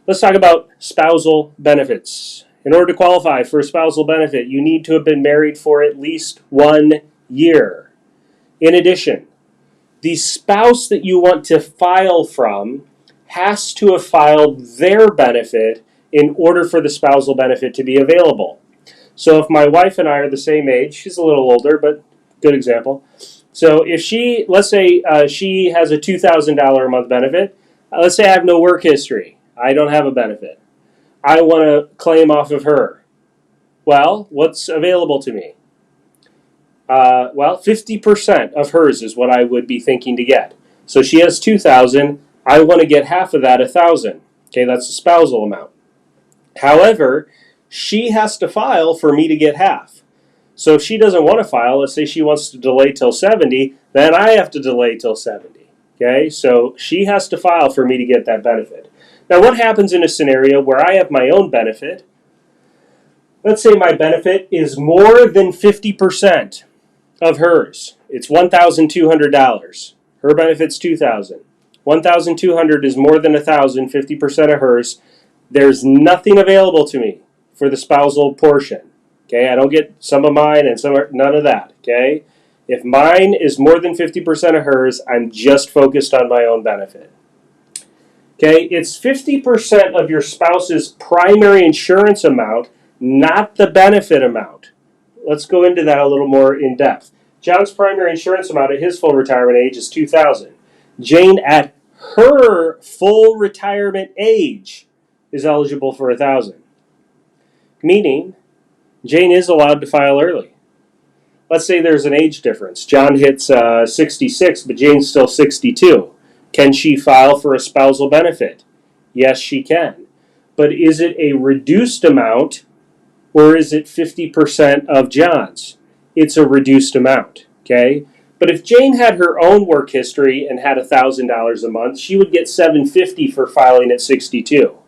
let's talk about spousal benefits. In order to qualify for a spousal benefit, you need to have been married for at least 1 year. In addition, the spouse that you want to file from has to have filed their benefit in order for the spousal benefit to be available. So if my wife and I are the same age, she's a little older, but good example. So if she, let's say she has a $2,000 a month benefit, let's say I have no work history, I don't have a benefit, I want to claim off of her. Well, what's available to me? Well, 50% of hers is what I would be thinking to get. So she has $2,000. I want to get half of that, $1,000. Okay, that's the spousal amount. However, she has to file for me to get half. So if she doesn't want to file, let's say she wants to delay till 70, then I have to delay till 70. Okay, so she has to file for me to get that benefit. Now, what happens in a scenario where I have my own benefit? Let's say my benefit is more than 50% of hers. It's $1,200. Her benefit's $2,000. $1,200 is more than $1,000, 50% of hers. There's nothing available to me for the spousal portion. Okay, I don't get some of mine and none of that. Okay, if mine is more than 50% of hers, I'm just focused on my own benefit. Okay, it's 50% of your spouse's primary insurance amount, not the benefit amount. Let's go into that a little more in depth. John's primary insurance amount at his full retirement age is $2,000. Jane, at her full retirement age, is eligible for $1,000. Meaning, Jane is allowed to file early. Let's say there's an age difference. John hits 66, but Jane's still 62. Can she file for a spousal benefit? Yes, she can. But is it a reduced amount, or is it 50% of John's? It's a reduced amount, okay? But if Jane had her own work history and had $1,000 a month, she would get $750 for filing at 62.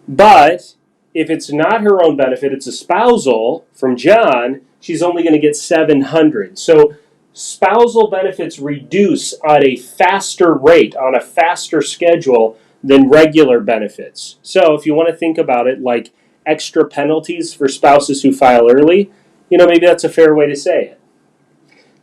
But if it's not her own benefit, it's a spousal from John, she's only going to get $700. So spousal benefits reduce at a faster rate, on a faster schedule than regular benefits. So if you want to think about it like extra penalties for spouses who file early, maybe that's a fair way to say it.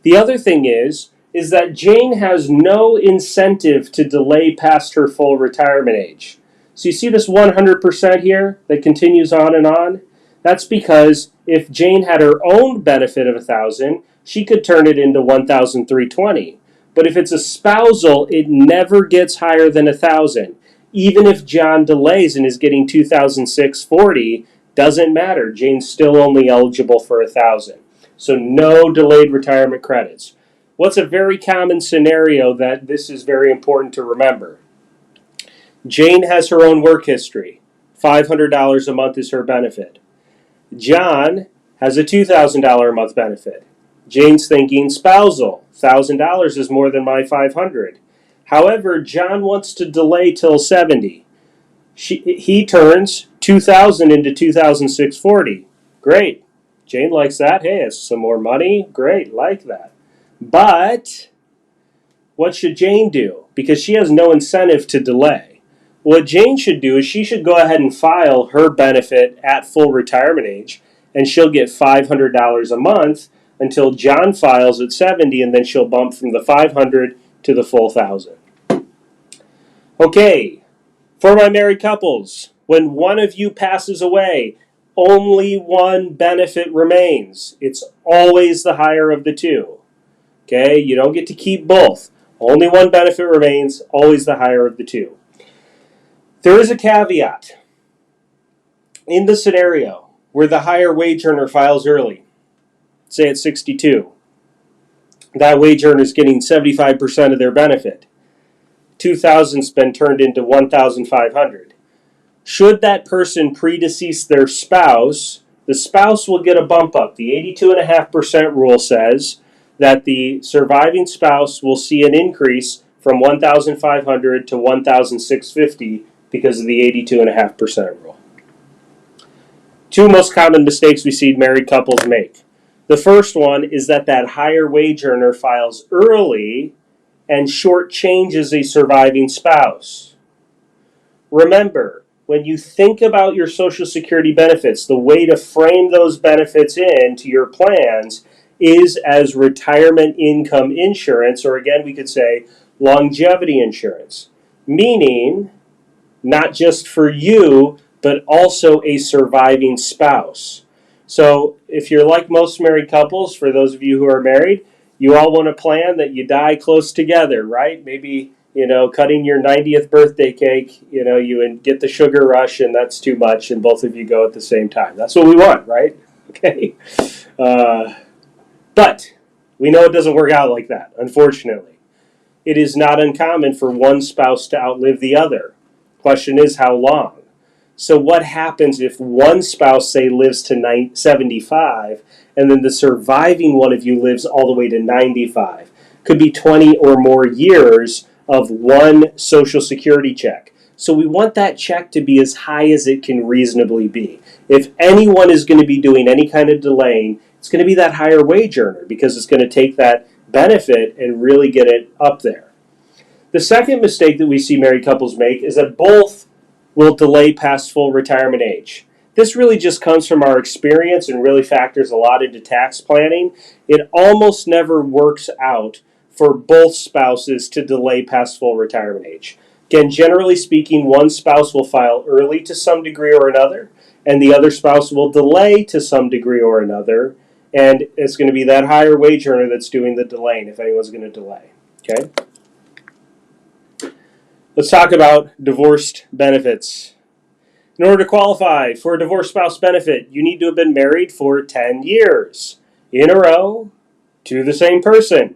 The other thing is that Jane has no incentive to delay past her full retirement age. So you see this 100% here that continues on and on? That's because if Jane had her own benefit of $1,000, she could turn it into $1,320. But if it's a spousal, it never gets higher than $1,000. Even if John delays and is getting $2,640, doesn't matter. Jane's still only eligible for $1,000. So no delayed retirement credits. What's a very common scenario that this is very important to remember? Jane has her own work history. $500 a month is her benefit. John has a $2,000 a month benefit. Jane's thinking spousal. $1,000 is more than my $500. However, John wants to delay till 70. He turns 2,000 into 2,640. Great. Jane likes that. Hey, it's some more money. Great, like that. But what should Jane do? Because she has no incentive to delay. What Jane should do is she should go ahead and file her benefit at full retirement age, and she'll get $500 a month until John files at 70, and then she'll bump from the 500 to the full 1,000. Okay, for my married couples, when one of you passes away, only one benefit remains. It's always the higher of the two. Okay, you don't get to keep both. Only one benefit remains, always the higher of the two. There is a caveat. In the scenario where the higher wage earner files early, say at 62, that wage earner is getting 75% of their benefit. 2,000's been turned into 1,500. Should that person predecease their spouse, the spouse will get a bump up. The 82.5% rule says that the surviving spouse will see an increase from 1,500 to 1,650 because of the 82.5% rule. Two most common mistakes we see married couples make. The first one is that higher wage earner files early and shortchanges a surviving spouse. Remember, when you think about your Social Security benefits, the way to frame those benefits into your plans is as retirement income insurance, or again, we could say longevity insurance, meaning not just for you, but also a surviving spouse. So if you're like most married couples, for those of you who are married, you all want a plan that you die close together, right? Maybe, cutting your 90th birthday cake, you get the sugar rush and that's too much and both of you go at the same time. That's what we want, right? Okay. But we know it doesn't work out like that, unfortunately. It is not uncommon for one spouse to outlive the other. Question is, how long? So what happens if one spouse, say, lives to 75, and then the surviving one of you lives all the way to 95? Could be 20 or more years of one Social Security check. So we want that check to be as high as it can reasonably be. If anyone is going to be doing any kind of delaying, it's going to be that higher wage earner because it's going to take that benefit and really get it up there. The second mistake that we see married couples make is that both will delay past full retirement age. This really just comes from our experience and really factors a lot into tax planning. It almost never works out for both spouses to delay past full retirement age. Again, generally speaking, one spouse will file early to some degree or another, and the other spouse will delay to some degree or another, and it's going to be that higher wage earner that's doing the delaying if anyone's going to delay. Okay? Let's talk about divorced benefits. In order to qualify for a divorced spouse benefit, you need to have been married for 10 years in a row to the same person.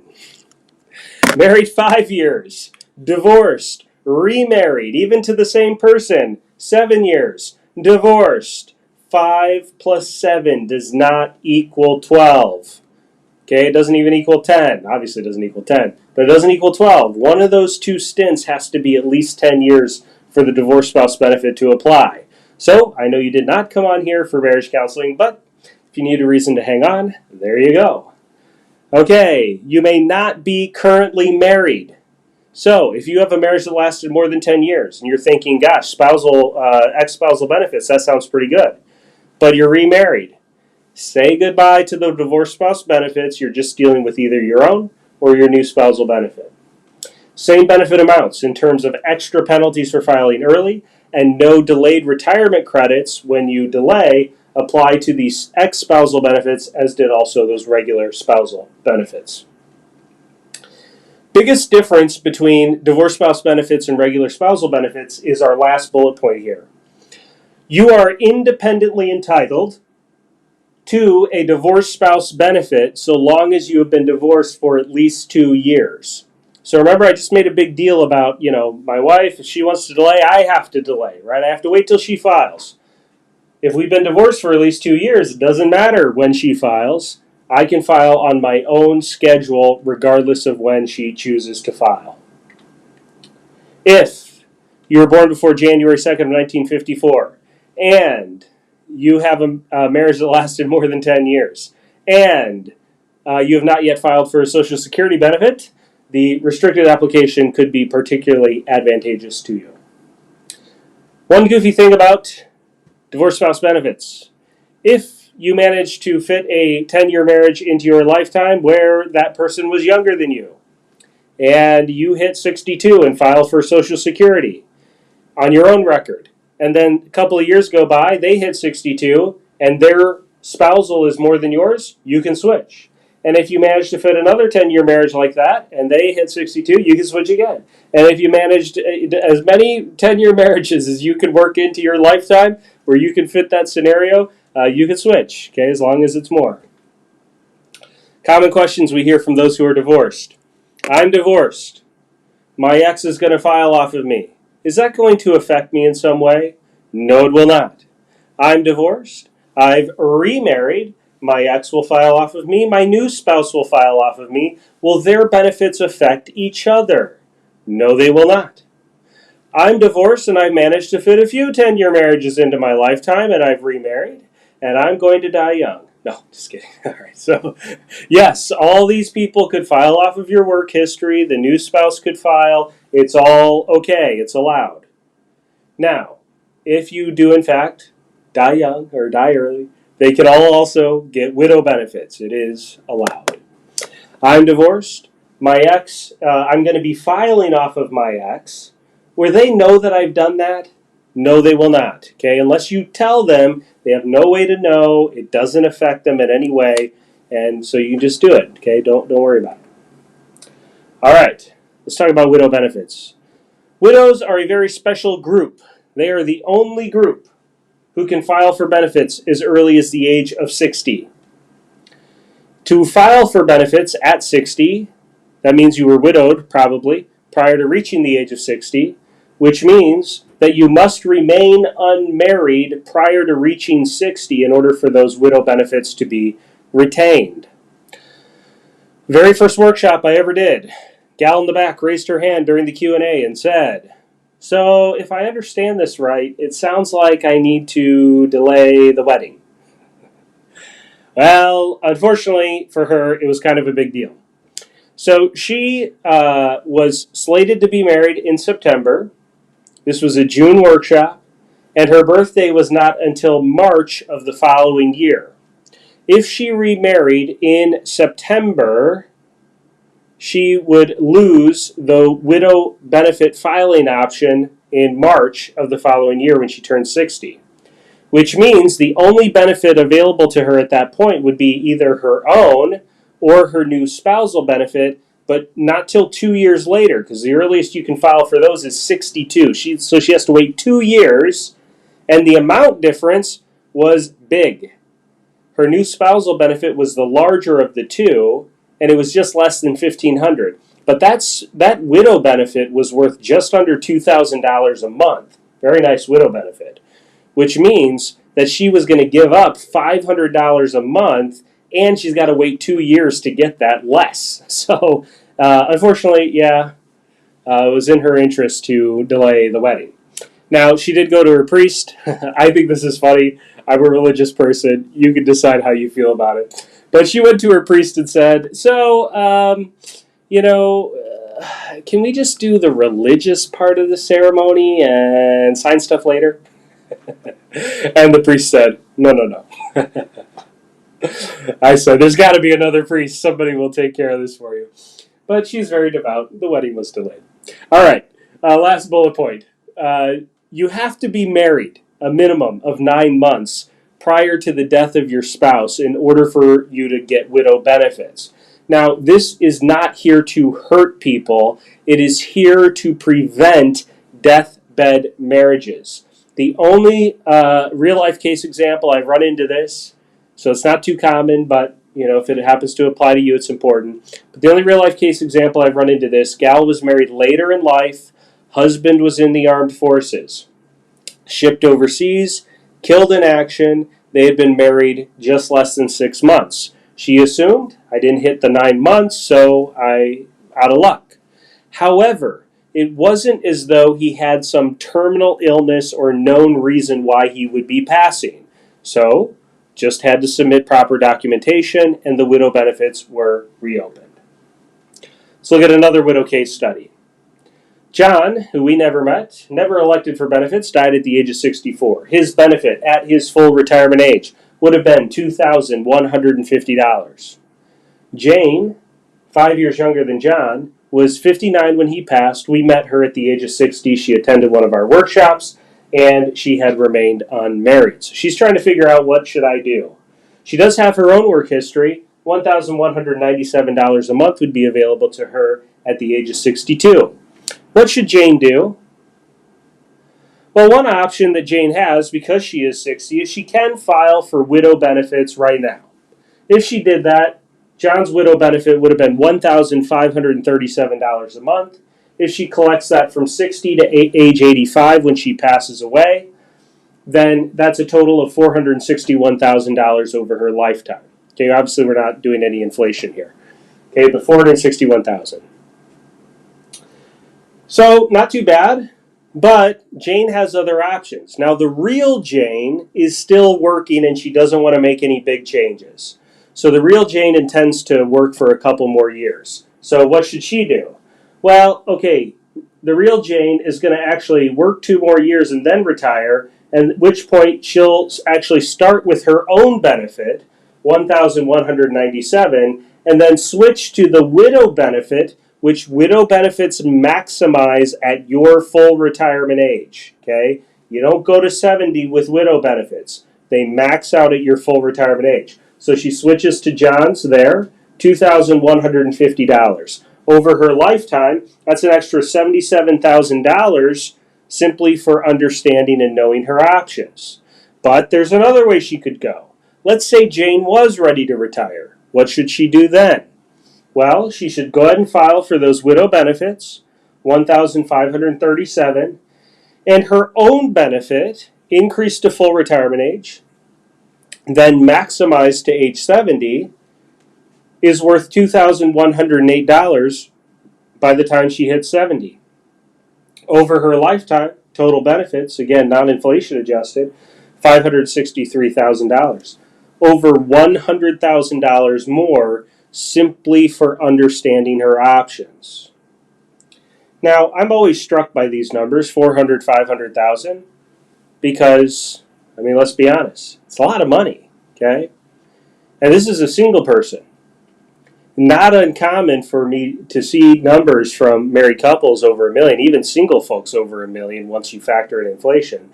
Married 5 years, divorced, remarried, even to the same person, 7 years, divorced. 5 plus 7 does not equal 12. Okay, it doesn't even equal 10. Obviously, it doesn't equal 10, but it doesn't equal 12. One of those two stints has to be at least 10 years for the divorced spouse benefit to apply. So, I know you did not come on here for marriage counseling, but if you need a reason to hang on, there you go. Okay, you may not be currently married. So, if you have a marriage that lasted more than 10 years, and you're thinking, gosh, ex-spousal benefits, that sounds pretty good, but you're remarried, say goodbye to the divorced spouse benefits. You're just dealing with either your own or your new spousal benefit. Same benefit amounts in terms of extra penalties for filing early, and no delayed retirement credits when you delay apply to these ex-spousal benefits, as did also those regular spousal benefits. Biggest difference between divorced spouse benefits and regular spousal benefits is our last bullet point here. You are independently entitled to a divorced spouse benefit so long as you have been divorced for at least 2 years. So remember, I just made a big deal about, my wife, if she wants to delay, I have to delay, right? I have to wait till she files. If we've been divorced for at least 2 years, it doesn't matter when she files. I can file on my own schedule regardless of when she chooses to file. If you were born before January 2nd of 1954 and you have a marriage that lasted more than 10 years and you have not yet filed for a Social Security benefit, the restricted application could be particularly advantageous to you. One goofy thing about divorce spouse benefits. If you manage to fit a 10-year marriage into your lifetime where that person was younger than you, and you hit 62 and file for Social Security on your own record, and then a couple of years go by, they hit 62, and their spousal is more than yours, you can switch. And if you manage to fit another 10-year marriage like that, and they hit 62, you can switch again. And if you managed as many 10-year marriages as you can work into your lifetime, where you can fit that scenario, you can switch, okay, as long as it's more. Common questions we hear from those who are divorced. I'm divorced. My ex is going to file off of me. Is that going to affect me in some way? No, it will not. I'm divorced. I've remarried. My ex will file off of me. My new spouse will file off of me. Will their benefits affect each other? No, they will not. I'm divorced and I've managed to fit a few 10-year marriages into my lifetime and I've remarried and I'm going to die young. No, just kidding. All right. So, yes, all these people could file off of your work history. The new spouse could file. It's all okay. It's allowed. Now, if you do, in fact, die young or die early, they can all also get widow benefits. It is allowed. I'm divorced. My ex, I'm going to be filing off of my ex. Will they know that I've done that? No, they will not. Okay, unless you tell them, they have no way to know. It doesn't affect them in any way, and so you can just do it. Okay, don't worry about it. All right, let's talk about widow benefits. Widows are a very special group. They are the only group who can file for benefits as early as the age of 60. To file for benefits at 60, that means you were widowed probably prior to reaching the age of 60, which means that you must remain unmarried prior to reaching 60 in order for those widow benefits to be retained. Very first workshop I ever did, gal in the back raised her hand during the Q&A and said, so if I understand this right, it sounds like I need to delay the wedding. Well, unfortunately for her, it was kind of a big deal. So she was slated to be married in September. This was a June workshop, and her birthday was not until March of the following year. If she remarried in September, she would lose the widow benefit filing option in March of the following year when she turned 60, which means the only benefit available to her at that point would be either her own or her new spousal benefit, but not till 2 years later, because the earliest you can file for those is 62. So she has to wait 2 years, and the amount difference was big. Her new spousal benefit was the larger of the two, and it was just less than $1,500. But that widow benefit was worth just under $2,000 a month. Very nice widow benefit, which means that she was going to give up $500 a month, and she's got to wait 2 years to get that less. So, unfortunately, it was in her interest to delay the wedding. Now, she did go to her priest. I think this is funny. I'm a religious person. You can decide how you feel about it. But she went to her priest and said, so, can we just do the religious part of the ceremony and sign stuff later? And the priest said, no. I said, there's got to be another priest. Somebody will take care of this for you. But she's very devout. The wedding was delayed. All right, last bullet point. You have to be married a minimum of 9 months prior to the death of your spouse in order for you to get widow benefits. Now, this is not here to hurt people. It is here to prevent deathbed marriages. The only real-life case example I've run into this, so it's not too common, but if it happens to apply to you, it's important. But the only real-life case example I've run into this, gal was married later in life, husband was in the armed forces, shipped overseas, killed in action. They had been married just less than 6 months. She assumed I didn't hit the 9 months, so I out of luck. However, it wasn't as though he had some terminal illness or known reason why he would be passing. So, just had to submit proper documentation, and the widow benefits were reopened. Let's look at another widow case study. John, who we never met, never elected for benefits, died at the age of 64. His benefit at his full retirement age would have been $2,150. Jane, 5 years younger than John, was 59 when he passed. We met her at the age of 60. She attended one of our workshops, and she had remained unmarried. So she's trying to figure out, what should I do? She does have her own work history. $1,197 a month would be available to her at the age of 62. What should Jane do? Well, one option that Jane has, because she is 60, is she can file for widow benefits right now. If she did that, John's widow benefit would have been $1,537 a month. If she collects that from 60 to age 85 when she passes away, then that's a total of $461,000 over her lifetime. Okay, obviously we're not doing any inflation here. Okay, but $461,000. So, not too bad, but Jane has other options. Now, the real Jane is still working, and she doesn't want to make any big changes. So the real Jane intends to work for a couple more years. So what should she do? Well, okay, the real Jane is going to actually work 2 more years and then retire, and at which point she'll actually start with her own benefit, $1,197, and then switch to the widow benefit, which widow benefits maximize at your full retirement age. Okay? You don't go to 70 with widow benefits. They max out at your full retirement age. So she switches to John's there, $2,150. Over her lifetime, that's an extra $77,000 simply for understanding and knowing her options. But there's another way she could go. Let's say Jane was ready to retire. What should she do then? Well, she should go ahead and file for those widow benefits, $1,537, and her own benefit increased to full retirement age, then maximized to age 70, is worth $2,108 by the time she hits 70. Over her lifetime, total benefits, again, non-inflation adjusted, $563,000. Over $100,000 more simply for understanding her options. Now, I'm always struck by these numbers, 400, 500,000, because, let's be honest, it's a lot of money, okay? And this is a single person. Not uncommon for me to see numbers from married couples over $1 million, even single folks over $1 million once you factor in inflation.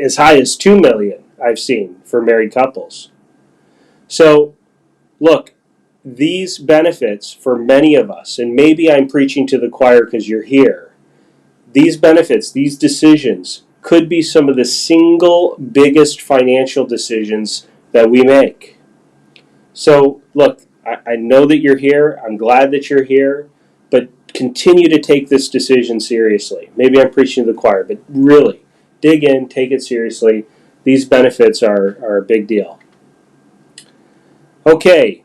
As high as $2 million I've seen for married couples. So, look, these benefits for many of us, and maybe I'm preaching to the choir because you're here, these benefits, these decisions, could be some of the single biggest financial decisions that we make. So, look, I know that you're here. I'm glad that you're here. But continue to take this decision seriously. Maybe I'm preaching to the choir, but really, dig in, take it seriously. These benefits are a big deal. Okay.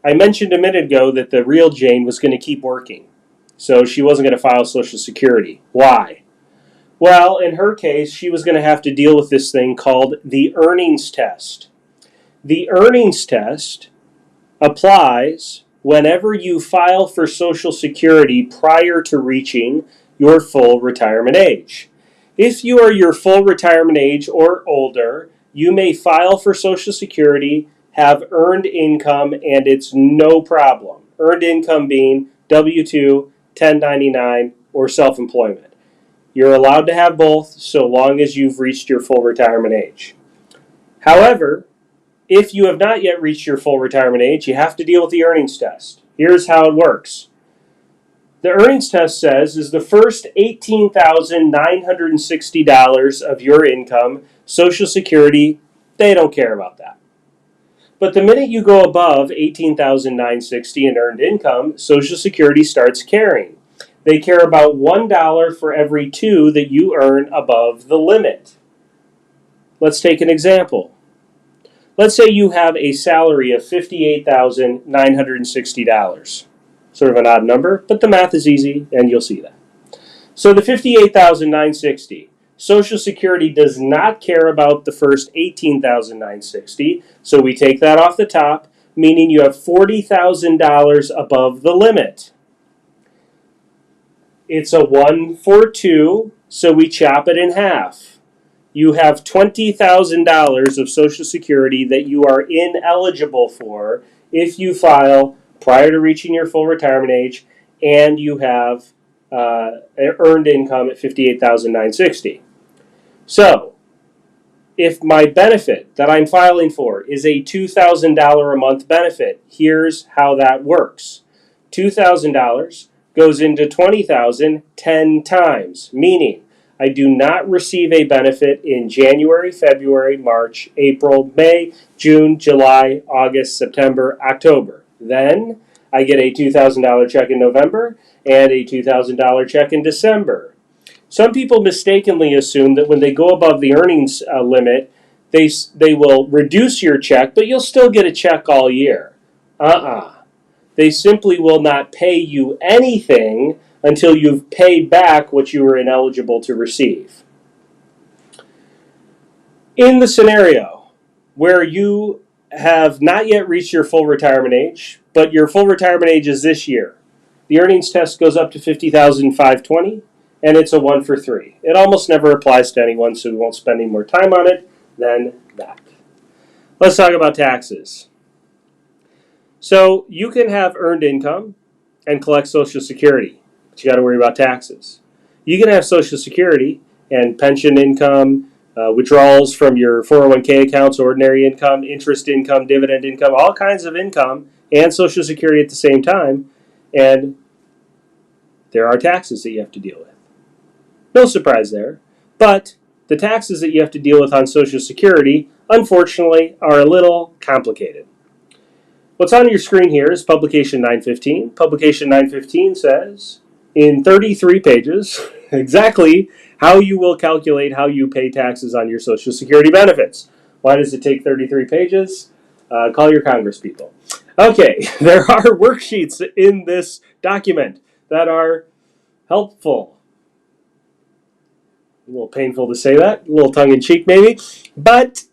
I mentioned a minute ago that the real Jane was going to keep working. So she wasn't going to file Social Security. Why? Well, in her case, she was going to have to deal with this thing called the earnings test. The earnings test applies whenever you file for Social Security prior to reaching your full retirement age. If you are your full retirement age or older, you may file for Social Security, have earned income, and it's no problem. Earned income being W-2, 1099, or self-employment. You're allowed to have both so long as you've reached your full retirement age. However, if you have not yet reached your full retirement age, you have to deal with the earnings test. Here's how it works. The earnings test says is the first $18,960 of your income, Social Security, they don't care about that. But the minute you go above $18,960 in earned income, Social Security starts caring. They care about $1 for every two that you earn above the limit. Let's take an example. Let's say you have a salary of $58,960. Sort of an odd number, but the math is easy and you'll see that. So the $58,960, Social Security does not care about the first $18,960, so we take that off the top, meaning you have $40,000 above the limit. It's a 1 for 2, so we chop it in half. You have $20,000 of Social Security that you are ineligible for if you file prior to reaching your full retirement age and you have earned income at $58,960. So, if my benefit that I'm filing for is a $2,000 a month benefit, here's how that works. $2,000 goes into $20,000 10 times, meaning I do not receive a benefit in January, February, March, April, May, June, July, August, September, October. Then I get a $2,000 check in November and a $2,000 check in December. Some people mistakenly assume that when they go above the earnings limit, they will reduce your check, but you'll still get a check all year. They simply will not pay you anything until you've paid back what you were ineligible to receive. In the scenario where you have not yet reached your full retirement age, but your full retirement age is this year, the earnings test goes up to $50,520, and it's a 1 for 3. It almost never applies to anyone, so we won't spend any more time on it than that. Let's talk about taxes. So you can have earned income and collect Social Security, but you got to worry about taxes. You can have Social Security and pension income, withdrawals from your 401k accounts, ordinary income, interest income, dividend income, all kinds of income, and Social Security at the same time, and there are taxes that you have to deal with. No surprise there, but the taxes that you have to deal with on Social Security, unfortunately, are a little complicated. What's on your screen here is Publication 915. Publication 915 says, in 33 pages, exactly how you will calculate how you pay taxes on your Social Security benefits. Why does it take 33 pages? Call your congresspeople. Okay, there are worksheets in this document that are helpful. A little painful to say that, a little tongue-in-cheek maybe, but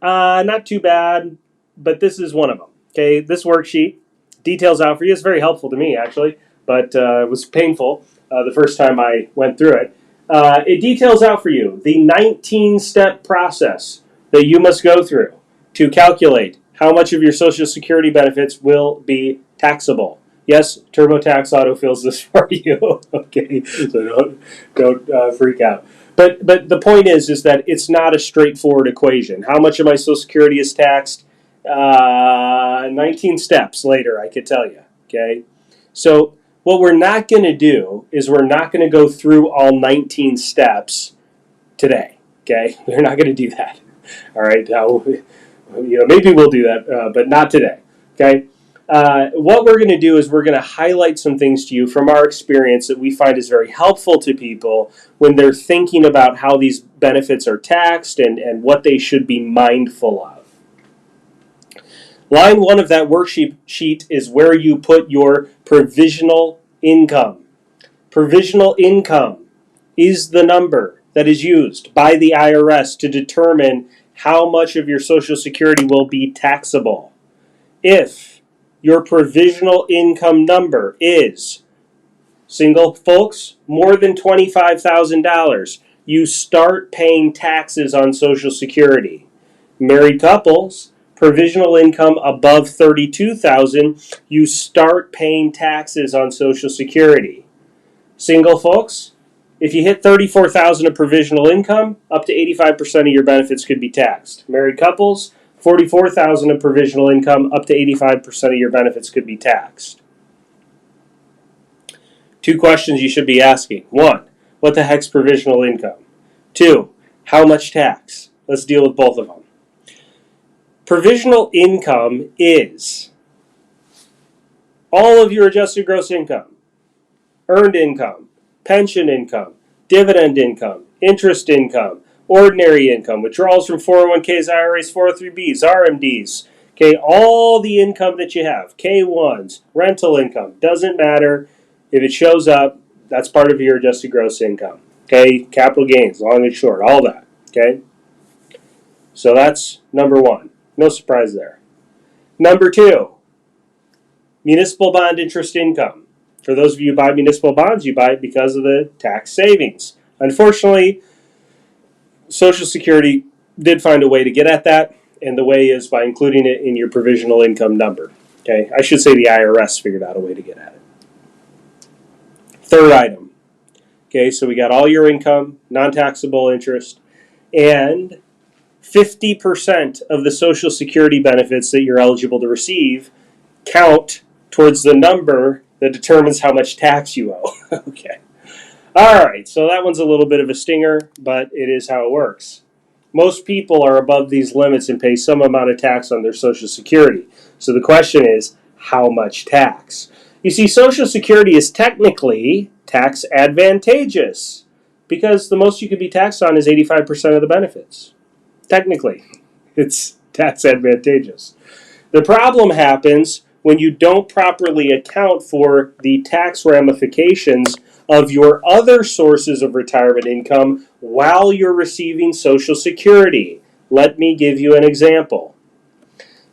not too bad, but this is one of them. Okay, this worksheet details out for you. It's very helpful to me, actually, but it was painful the first time I went through it. It details out for you the 19-step process that you must go through to calculate how much of your Social Security benefits will be taxable. Yes, TurboTax autofills this for you. Okay, so don't freak out. But the point is that it's not a straightforward equation. How much of my Social Security is taxed? 19 steps later, I could tell you. Okay, so what we're not going to do is we're not going to go through all 19 steps today. Okay, we're not going to do that. All right, maybe we'll do that, but not today. Okay. What we're going to do is we're going to highlight some things to you from our experience that we find is very helpful to people when they're thinking about how these benefits are taxed and what they should be mindful of. Line 1 of that worksheet is where you put your provisional income. Provisional income is the number that is used by the IRS to determine how much of your Social Security will be taxable. If your provisional income number is, single folks, more than $25,000, you start paying taxes on Social Security. Married couples, provisional income above $32,000, you start paying taxes on Social Security. Single folks, if you hit $34,000 of provisional income, up to 85% of your benefits could be taxed. Married couples, $44,000 of provisional income, up to 85% of your benefits could be taxed. 2 questions you should be asking. 1, what the heck's provisional income? 2, how much tax? Let's deal with both of them. Provisional income is all of your adjusted gross income, earned income, pension income, dividend income, interest income, ordinary income, withdrawals from 401ks, IRAs, 403bs, RMDs, okay, all the income that you have, K1s, rental income, doesn't matter. If it shows up, that's part of your adjusted gross income, okay, capital gains, long and short, all that, okay. So that's number one. No surprise there. Number two, municipal bond interest income. For those of you who buy municipal bonds, you buy it because of the tax savings. Unfortunately, Social Security did find a way to get at that, and the way is by including it in your provisional income number. Okay, I should say the IRS figured out a way to get at it. Third item. Okay, so we got all your income, non-taxable interest, and 50% of the Social Security benefits that you're eligible to receive count towards the number that determines how much tax you owe. Okay. All right, so that one's a little bit of a stinger, but it is how it works. Most people are above these limits and pay some amount of tax on their Social Security. So the question is, how much tax? You see, Social Security is technically tax advantageous because the most you could be taxed on is 85% of the benefits. Technically, it's tax advantageous. The problem happens when you don't properly account for the tax ramifications of your other sources of retirement income while you're receiving Social Security. Let me give you an example.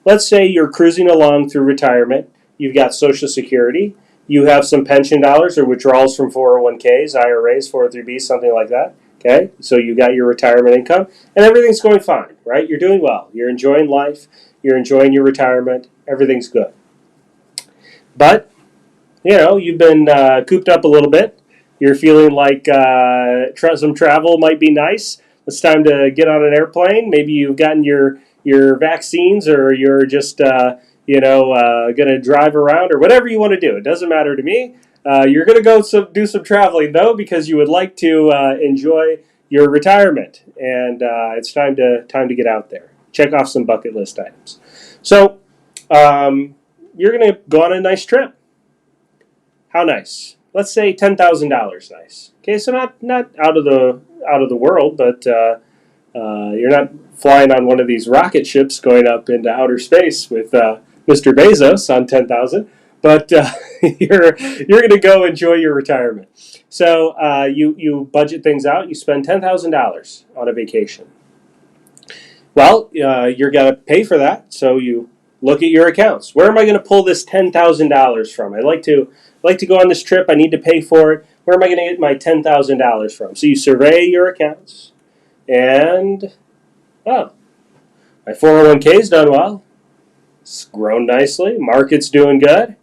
Let's say you're cruising along through retirement. You've got Social Security. You have some pension dollars or withdrawals from 401ks, IRAs, 403bs, something like that. Okay, so you got your retirement income, and everything's going fine, right? You're doing well. You're enjoying life. You're enjoying your retirement. Everything's good. But, you've been cooped up a little bit. You're feeling like some travel might be nice. It's time to get on an airplane. Maybe you've gotten your vaccines, or you're just going to drive around, or whatever you want to do. It doesn't matter to me. You're going to go do some traveling, though, because you would like to enjoy your retirement, and it's time to get out there. Check off some bucket list items. So you're going to go on a nice trip. How nice? Let's say $10,000 nice. Okay, so not out of the world, but you're not flying on one of these rocket ships going up into outer space with Mr. Bezos on 10,000. But you're going to go enjoy your retirement. So you budget things out. You spend $10,000 on a vacation. Well, you're going to pay for that. So you look at your accounts. Where am I going to pull this $10,000 from? I'd like to go on this trip. I need to pay for it. Where am I going to get my $10,000 from? So you survey your accounts, and my 401k's done well. It's grown nicely. Market's doing good.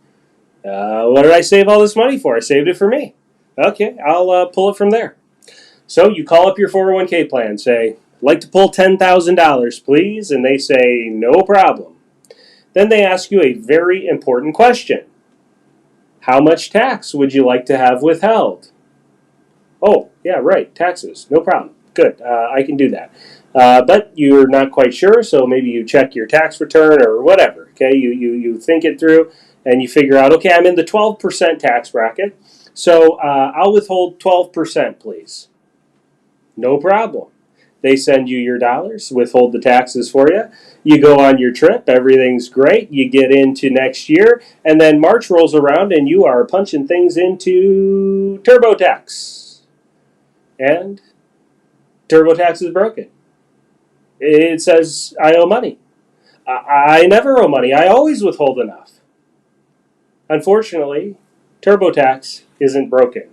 What did I save all this money for? I saved it for me. Okay, I'll pull it from there. So you call up your 401k plan, say, I'd like to pull $10,000, please, and they say, no problem. Then they ask you a very important question. How much tax would you like to have withheld? Oh, yeah, right, taxes, no problem. Good, I can do that. But you're not quite sure, so maybe you check your tax return or whatever. Okay, you think it through, and you figure out, okay, I'm in the 12% tax bracket, so I'll withhold 12%, please. No problem. They send you your dollars, withhold the taxes for you. You go on your trip, everything's great. You get into next year, and then March rolls around, and you are punching things into TurboTax. And TurboTax is broken. It says I owe money. I never owe money. I always withhold enough. Unfortunately, TurboTax isn't broken.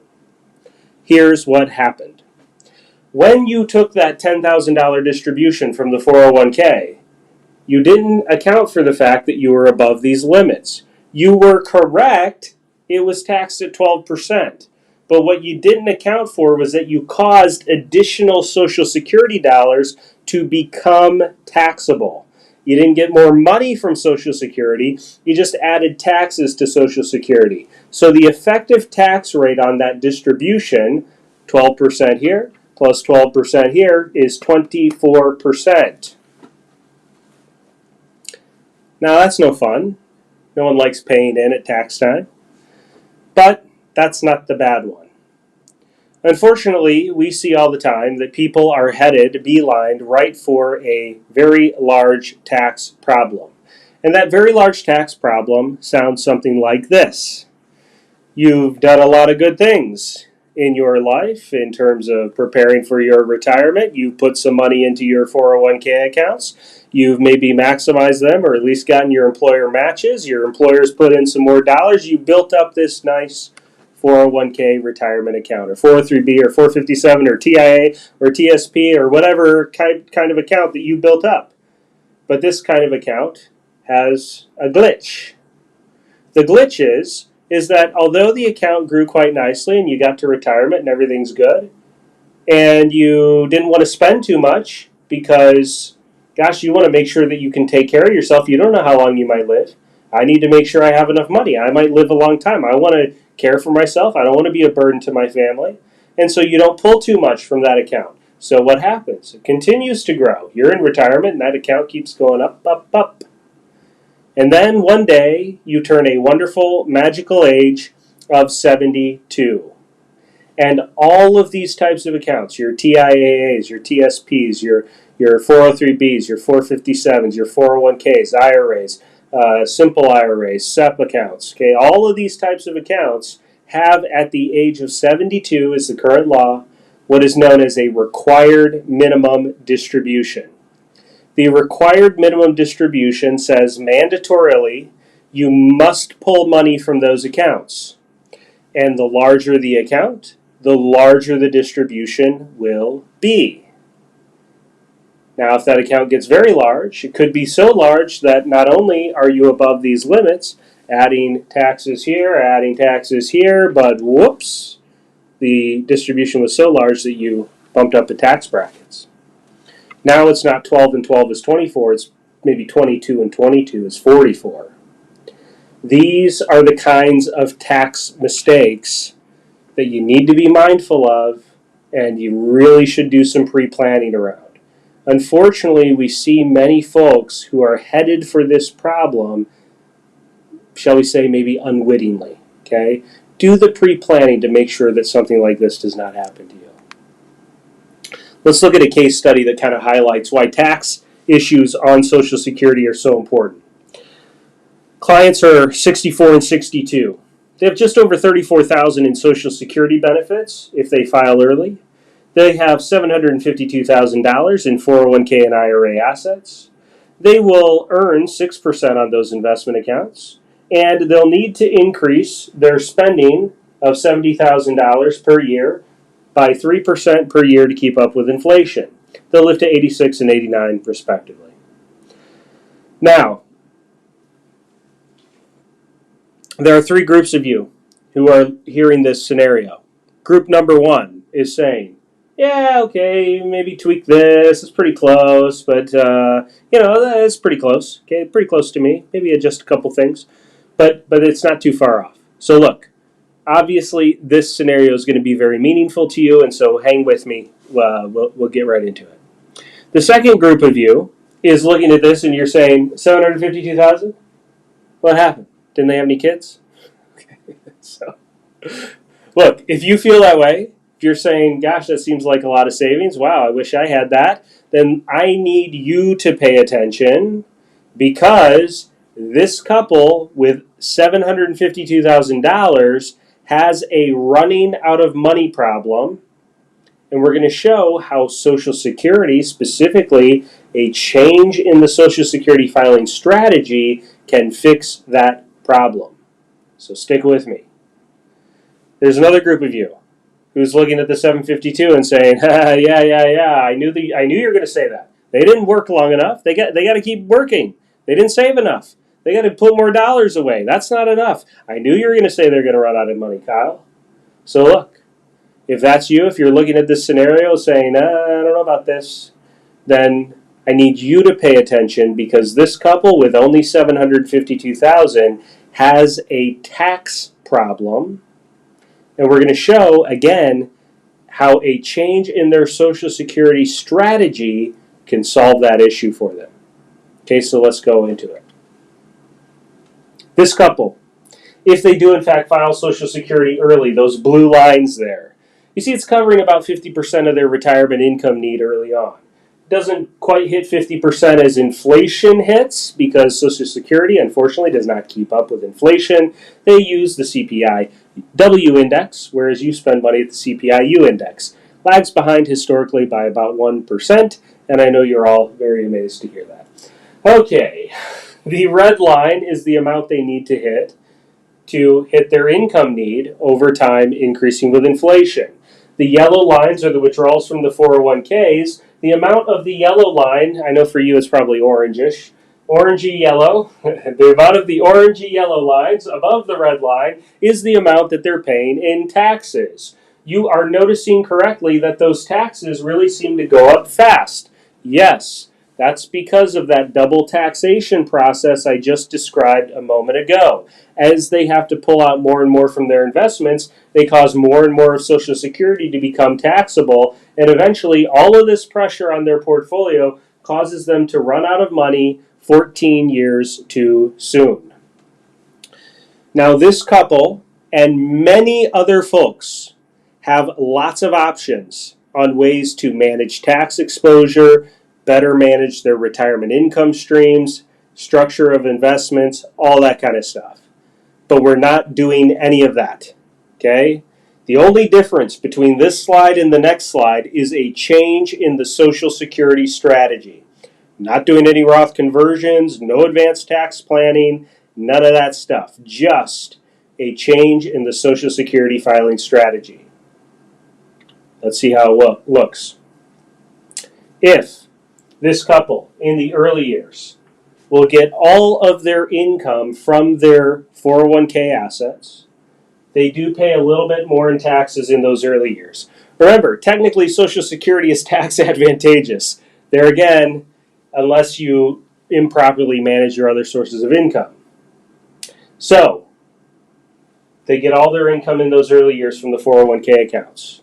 Here's what happened. When you took that $10,000 distribution from the 401k, you didn't account for the fact that you were above these limits. You were correct. It was taxed at 12%. But what you didn't account for was that you caused additional Social Security dollars to become taxable. You didn't get more money from Social Security. You just added taxes to Social Security. So the effective tax rate on that distribution, 12% here plus 12% here, is 24%. Now that's no fun. No one likes paying in at tax time. But that's not the bad one. Unfortunately, we see all the time that people are headed, beelined, right for a very large tax problem. And that very large tax problem sounds something like this. You've done a lot of good things in your life in terms of preparing for your retirement. You've put some money into your 401k accounts. You've maybe maximized them or at least gotten your employer matches. Your employer's put in some more dollars. You built up this nice 401k retirement account or 403b or 457 or TIA or TSP or whatever kind of account that you built up. But this kind of account has a glitch. The glitch is that although the account grew quite nicely and you got to retirement and everything's good, and you didn't want to spend too much because, gosh, you want to make sure that you can take care of yourself. You don't know how long you might live. I need to make sure I have enough money. I might live a long time. I want to care for myself. I don't want to be a burden to my family. And so you don't pull too much from that account. So what happens? It continues to grow. You're in retirement and that account keeps going up, up, up. And then one day you turn a wonderful, magical age of 72. And all of these types of accounts, your TIAAs, your TSPs, your 403Bs, your 457s, your 401Ks, IRAs, simple IRAs, SEP accounts, okay, all of these types of accounts have at the age of 72 is the current law, what is known as a required minimum distribution. The required minimum distribution says mandatorily you must pull money from those accounts. And the larger the account, the larger the distribution will be. Now, if that account gets very large, it could be so large that not only are you above these limits, adding taxes here, but whoops, the distribution was so large that you bumped up the tax brackets. Now it's not 12 and 12 is 24, it's maybe 22 and 22 is 44. These are the kinds of tax mistakes that you need to be mindful of and you really should do some pre-planning around. Unfortunately, we see many folks who are headed for this problem, shall we say, maybe unwittingly. Okay? Do the pre-planning to make sure that something like this does not happen to you. Let's look at a case study that kind of highlights why tax issues on Social Security are so important. Clients are 64 and 62. They have just over $34,000 in Social Security benefits if they file early. They have $752,000 in 401k and IRA assets. They will earn 6% on those investment accounts, and they'll need to increase their spending of $70,000 per year by 3% per year to keep up with inflation. They'll live to 86 and 89 respectively. Now, there are three groups of you who are hearing this scenario. Group number one is saying, yeah, okay, maybe tweak this, it's pretty close, but, it's pretty close, okay, pretty close to me, maybe adjust a couple things, but it's not too far off. So look, obviously this scenario is going to be very meaningful to you, and so hang with me, we'll get right into it. The second group of you is looking at this and you're saying, 752,000? What happened? Didn't they have any kids? Okay, so, look, if you feel that way, if you're saying, gosh, that seems like a lot of savings, wow, I wish I had that, then I need you to pay attention because this couple with $752,000 has a running out of money problem, and we're going to show how Social Security, specifically a change in the Social Security filing strategy, can fix that problem. So stick with me. There's another group of you who's looking at the 752 and saying, yeah, I knew you were going to say that. They didn't work long enough. They got to keep working. They didn't save enough. They got to put more dollars away. That's not enough. I knew you were going to say they're going to run out of money, Kyle. So look, if that's you, if you're looking at this scenario saying, I don't know about this, then I need you to pay attention because this couple with only $752,000 has a tax problem. And we're going to show, again, how a change in their Social Security strategy can solve that issue for them. Okay, so let's go into it. This couple, if they do in fact file Social Security early, those blue lines there, you see it's covering about 50% of their retirement income need early on. Doesn't quite hit 50% as inflation hits because Social Security, unfortunately, does not keep up with inflation. They use the CPI-W index, whereas you spend money at the CPI-U index. Lags behind historically by about 1%, and I know you're all very amazed to hear that. Okay, the red line is the amount they need to hit their income need over time, increasing with inflation. The yellow lines are the withdrawals from the 401ks. The amount of the yellow line, I know for you it's probably orangish, orangey yellow, the amount of the orangey yellow lines above the red line is the amount that they're paying in taxes. You are noticing correctly that those taxes really seem to go up fast. Yes, that's because of that double taxation process I just described a moment ago. As they have to pull out more and more from their investments, they cause more and more of Social Security to become taxable, and eventually all of this pressure on their portfolio causes them to run out of money 14 years too soon. Now, this couple and many other folks have lots of options on ways to manage tax exposure, better manage their retirement income streams, structure of investments, all that kind of stuff. But we're not doing any of that, okay? The only difference between this slide and the next slide is a change in the Social Security strategy. Not doing any Roth conversions, no advanced tax planning, none of that stuff. Just a change in the Social Security filing strategy. Let's see how it looks. If this couple in the early years will get all of their income from their 401k assets, they do pay a little bit more in taxes in those early years. Remember, technically Social Security is tax advantageous. There again, unless you improperly manage your other sources of income. So, they get all their income in those early years from the 401k accounts.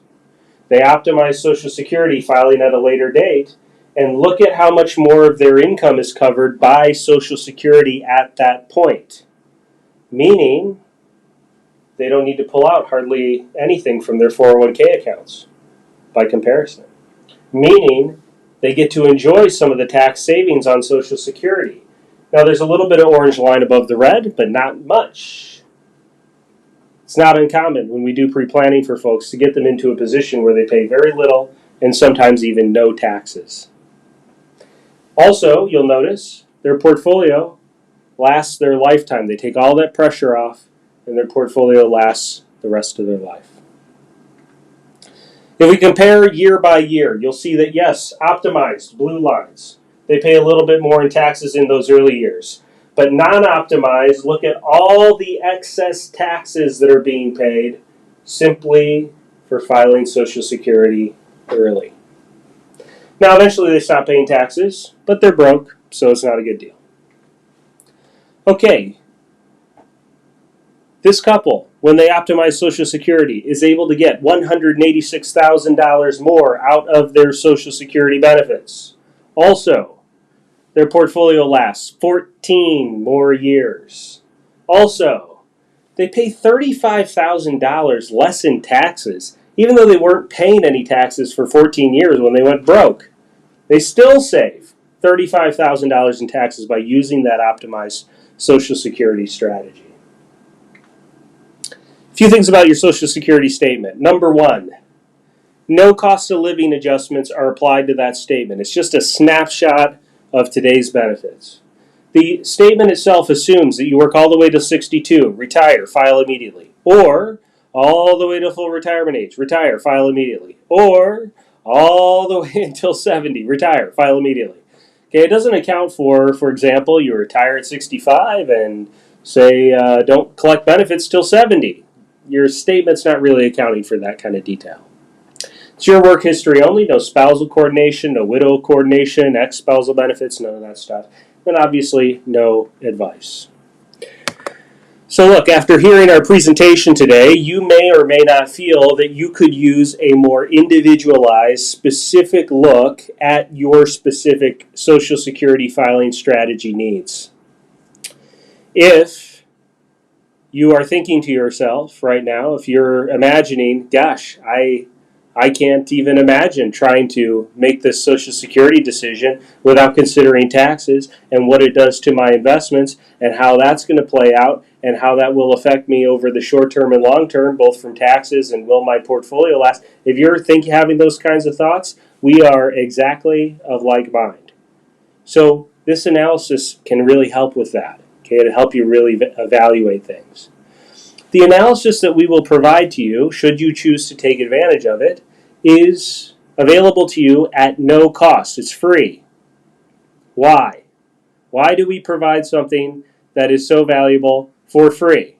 They optimize Social Security filing at a later date, and look at how much more of their income is covered by Social Security at that point. Meaning, they don't need to pull out hardly anything from their 401k accounts by comparison. Meaning, they get to enjoy some of the tax savings on Social Security. Now, there's a little bit of orange line above the red, but not much. It's not uncommon when we do pre-planning for folks to get them into a position where they pay very little and sometimes even no taxes. Also, you'll notice their portfolio lasts their lifetime. They take all that pressure off, and their portfolio lasts the rest of their life. If we compare year by year, you'll see that, yes, optimized, blue lines, they pay a little bit more in taxes in those early years. But non-optimized, look at all the excess taxes that are being paid simply for filing Social Security early. Now, eventually they stop paying taxes, but they're broke, so it's not a good deal. Okay, this couple, when they optimize Social Security, is able to get $186,000 more out of their Social Security benefits. Also, their portfolio lasts 14 more years. Also, they pay $35,000 less in taxes, even though they weren't paying any taxes for 14 years when they went broke. They still save $35,000 in taxes by using that optimized Social Security strategy. A few things about your Social Security statement. Number one, no cost of living adjustments are applied to that statement. It's just a snapshot of today's benefits. The statement itself assumes that you work all the way to 62, retire, file immediately, or all the way to full retirement age, retire, file immediately, or all the way until 70, retire, file immediately. Okay, it doesn't account for example, you retire at 65 and say don't collect benefits till 70. Your statement's not really accounting for that kind of detail. It's your work history only, no spousal coordination, no widow coordination, ex-spousal benefits, none of that stuff. And obviously, no advice. So look, after hearing our presentation today, you may or may not feel that you could use a more individualized, specific look at your specific Social Security filing strategy needs. If you are thinking to yourself right now, if you're imagining, gosh, I can't even imagine trying to make this Social Security decision without considering taxes and what it does to my investments and how that's going to play out and how that will affect me over the short term and long term, both from taxes and will my portfolio last. If you're having those kinds of thoughts, we are exactly of like mind. So this analysis can really help with that. Okay, to help you really evaluate things. The analysis that we will provide to you, should you choose to take advantage of it, is available to you at no cost. It's free. Why? Why do we provide something that is so valuable for free?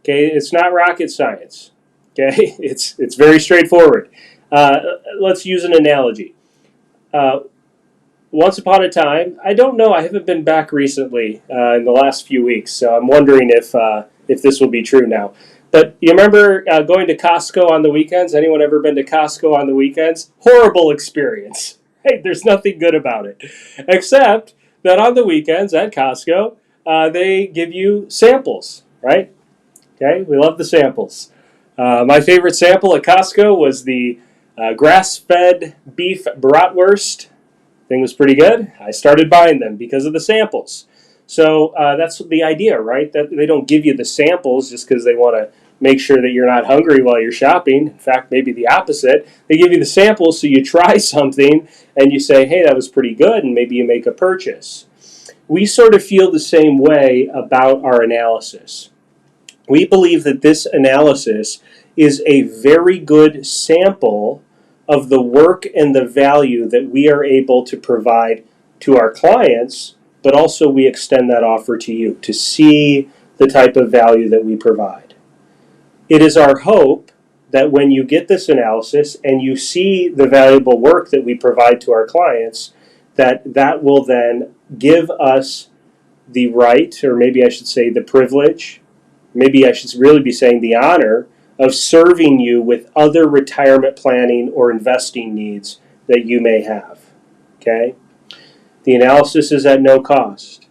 Okay, it's not rocket science. Okay, it's very straightforward. Let's use an analogy. Uh, Once upon a time, I don't know. I haven't been back recently in the last few weeks, so I'm wondering if this will be true now. But you remember going to Costco on the weekends? Anyone ever been to Costco on the weekends? Horrible experience. Hey, there's nothing good about it, except that on the weekends at Costco, they give you samples, right? Okay, we love the samples. My favorite sample at Costco was the grass-fed beef bratwurst. Thing was pretty good. I started buying them because of the samples. So that's the idea, right? That they don't give you the samples just because they want to make sure that you're not hungry while you're shopping. In fact, maybe the opposite. They give you the samples so you try something and you say, hey, that was pretty good, and maybe you make a purchase. We sort of feel the same way about our analysis. We believe that this analysis is a very good sample of the work and the value that we are able to provide to our clients, but also we extend that offer to you to see the type of value that we provide. It is our hope that when you get this analysis and you see the valuable work that we provide to our clients, that will then give us the right, or maybe I should say the privilege, maybe I should really be saying the honor, of serving you with other retirement planning or investing needs that you may have. Okay? The analysis is at no cost.